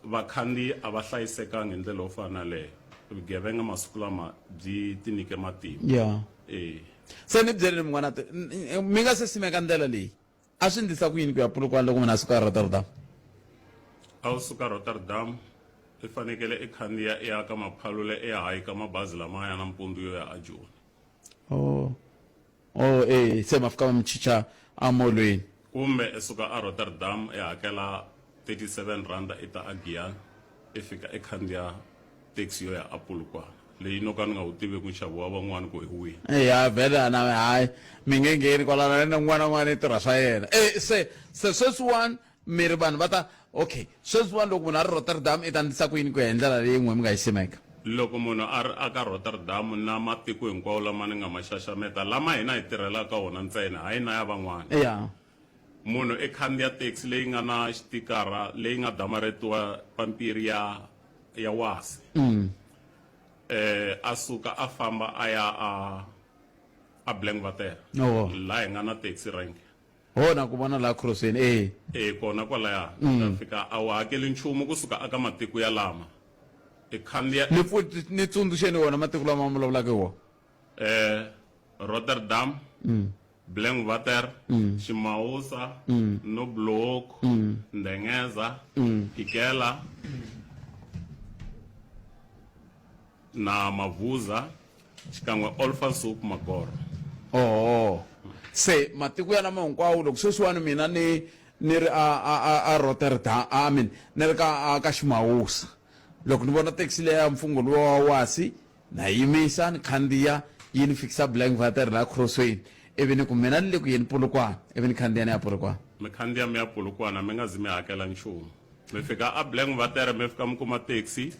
vakhandziyi a va hlayisekanga hi ndlela yo fana leyo. Vugevenga masiku lama byi tinyike matimba. Se ni byeleni mun'wana mi nga se simeka ndlela leyi a swi endlisa ku yini ku ya Polokwane loko munhu a suka a Rotterdam? A wu suka Rotterdam i fanekele i khandziya i ya ka Maphalule i ya hayi ka mabazi lama ya nampundzu yo ya a Joni. Se ma fika ma mi chicha a molweni. Kumbe i suka a Rotterdam i hakela 37 rand i ta a Giyani i fika i khandziya taxi yo ya a Polokwane leyi no ka ni nga wu tivi ku nxavo wa van'wana ku hi wihi. Ya vhela na hayi mi nge ngheni kwalana na n'wana i tirha swa yena. Se sweswiwani mi ri vanhu va ta okay sweswiwani loko munhu a ri Rotterdam i ta endlisa ku yini ku ya hi ndlela leyi n'we mi nga yi simeka? Loko munhu a ri aka Rotterdam na matiko hinkwawo lama ni nga ma xaxameta lama hina hi tirhelaka wona ntsena hayi na ya van'wana. Munhu i khandziya taxi leyi nga na xitikara leyi nga damarhetiwa pampiri ya wasi. A suka a famba a ya a Blankwater laha hi nga na taxi rank. Na ku vona laha Crossweni kona kwalaya ta fika a wu hakeli nchumu kusuka aka matiko ya lama i khandziya. Ni tsundzuxeni wona matiko lama mi vulavulaka hi wona? Rotterdam, Blankwater, Ximawusa, Noblook, Ndengeza, Ikela na Mavuza xikan'we Olfanhoek Makoro. Se matiko ya lama hinkwawo loko sweswiwani mina ni ri a Rotterdam ni ri ka Ximawusa loko ni vona taxi leya mfungho lowa wa wasi na yimisa ni khandziya yi ni fikisa Blankwater laha Crossweni ivi ni ku mina ni le ku yeni Polokwane ivi ni khandziya ni ya Polokwane. Mi khandziya mi ya Polokwane mi nga zi mi hakela nchumu. Mi fika a Blankwater mi fika mi kuma taxi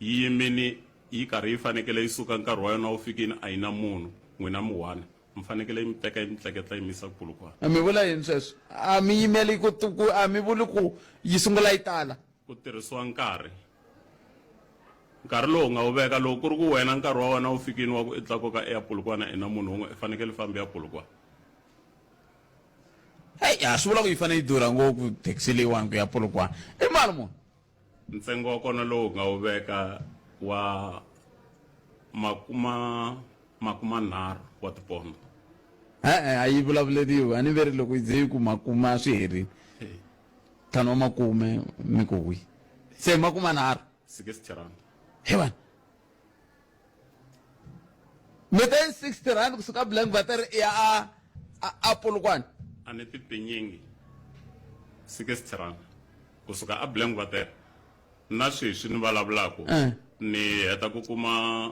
yi yimini yi karhi yi fanekele yi suka nkarhi wa yona wu fikini a yi na munhu n'wina mi 1 mi fanekele yi mi teka yi mi tleketla yi mi yisa ku Polokwane. mi vula yini sweswo a mi yimeli ku a mi vuli ku yi sungula yi tala ku tirhisiwa nkarhi lowu nga wu veka loko ku ri ku wena nkarhi wa wena wu fikini wa ku i tlakuka eya Polokwane i na munhu wun'we i fanekele fambi ya Polokwane. a swi vula ku yi fanele yi durha ngopfu taxi leyiwani ku ya Polokwane i mali muni ntsengo wa kona lowu nga wu veka wa makumanharhu wa tipondo. a yi vulavuleriwi a ni veri loko yi ze yi ku makuma swi herini ntlhanu wa makume mi ku wi se makumanharhu 60 rand. he vana mi te 60 rand kusuka Blankwater ya a Polokwane a ni tipinyingi 60 rand kusuka a Blankwater na sweswi ni vulavulaka ni heta ku kuma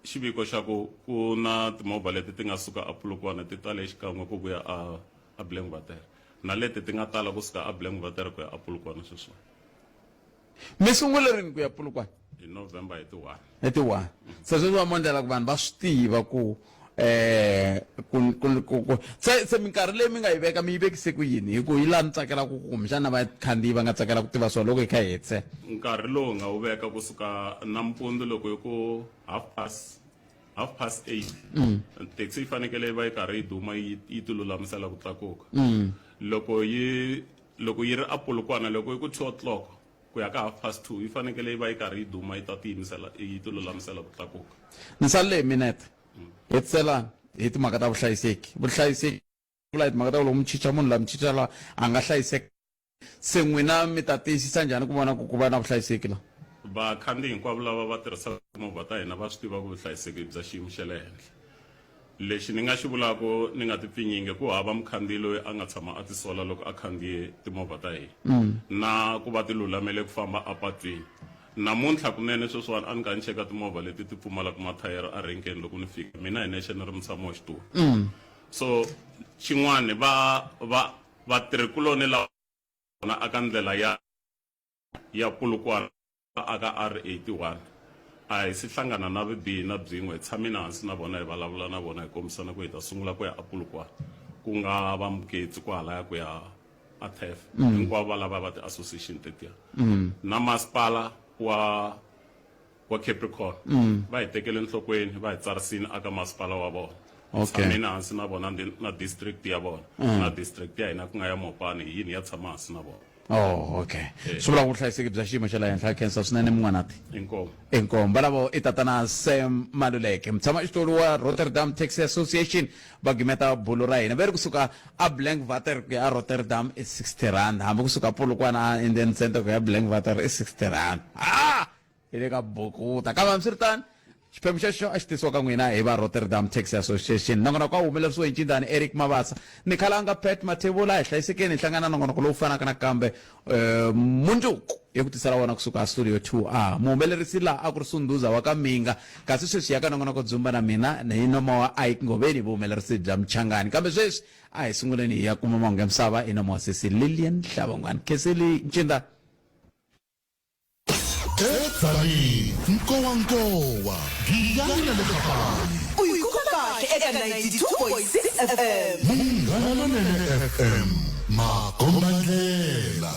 xiviko xa ku na timovha leti ti nga suka a Polokwane ti tale xikan'we ku vuya a Blankwater na leti ti nga tala kusuka a Blankwater ku ya a Polokwane sweswo. mi sungule rini ku ya Polokwane hi November hi ti 1 hi ti 1 se sweswi va mondlela ku vanhu va swi tiva ku se minkarhi leyi mi nga yi veka mi yi vekise ku yini hi ku hi laha ni tsakelaka ku kumbexana vakhandziyi va nga tsakela ku tiva swona loko hi kha hi hetise nkarhi lowu nga wu veka kusuka nampundzu loko hi ku half past 8 taxi yi fanekele yi va yi karhi yi duma yi ti lulamisela ku tlakuka loko yi ri a Polokwane loko yi ku 2 o'clock ku ya ka half past 2 yi fanekele yi va yi karhi yi duma yi ta yi ti lulamisela ku tlakuka. ni salele hi minete hetisela hi timhaka ta vuhlayiseki vula hi timhaka ta loko mi chicha munhu la mi chicha la a nga hlayiseki se n'wina mi ta tiyisisa njhani ku vona ku va na vuhlayiseki la vakhandziyi hinkwavo lava va tirhisaka timovha ta hina va swi tiva ku vuhlayiseki bya xiyimo xa le henhla. Lexi ni nga xi vulaka ni nga tipfinyingi ku hava mukhandziyi loyi a nga tshama a tisola loko a khandziye timovha ta hina na ku va ti lulamele ku famba apatwini. Namuntlha kunene sweswiwani a ni ka ni cheka timovha leti ti pfumalaka mathayere a renkeni loko ni fika mina hi nexe ni ri mutshami wa xitulu. So xin'wani vatirhikuloni lava aka ndlela ya Polokwane aka R81 a hi si hlangana na vubihi na byin'we hi tshamini hansi na vona hi vulavula na vona hi kombisana ku hi ta sungula ku ya a Polokwane ku nga va muketsi ku halaya ku ya a TEF hinkwavo va lava va ti-association tetiya na masipala wa Capricorn va hi tekele nhlokweni va hi tsarisini aka masipala wa vona tshamini hansi na vona na district ya vona na district ya hina ku nga ya Mopani hi yini ya tshama hansi na vona. swi vula ku vuhlayiseki bya xiyimo xa le henhla khensa swinene mun'wanati inkomo valavo i tatana Sam Maluleke mutshama xitulu wa Rotterdam Taxi Association va gimeta bulo ra hina va ri kusuka a Blankwater ku ya Rotterdam i 60 rand hambi kusuka Polokwane a Indian Center ku ya Blankwater i 60 rand hi le ka bukuta kambe hambiswiritano xiphemu xexo a xi tisiwa ka n'wina hi va Rotterdam Taxi Association nongonoko a humelerisiwe hi ncindani Eric Mabasa ni khalanga Pat Mathebula hi hlayisekeni hi hlangana nongonoko lowu fanaka nakambe mundzuku hi ku tisela wona kusuka studio 2A muhumelerisi laha a ku ri Sunduza wa ka Minga kasi sweswi ya ka nongonoko Dzumba na mina hi nomo wa Ike Ngoveni vuhumelerisi bya Mchangani kambe sweswi a hi sunguleni hi ya kuma mahungu ya misava hi nomo wa sesi Lilian Hlavangwana kheseli ncindani Etsani nkowankowa ngiyana lekhabani uyikuka kahle eka 92.6 FM Munghana Lonene FM Makombandlela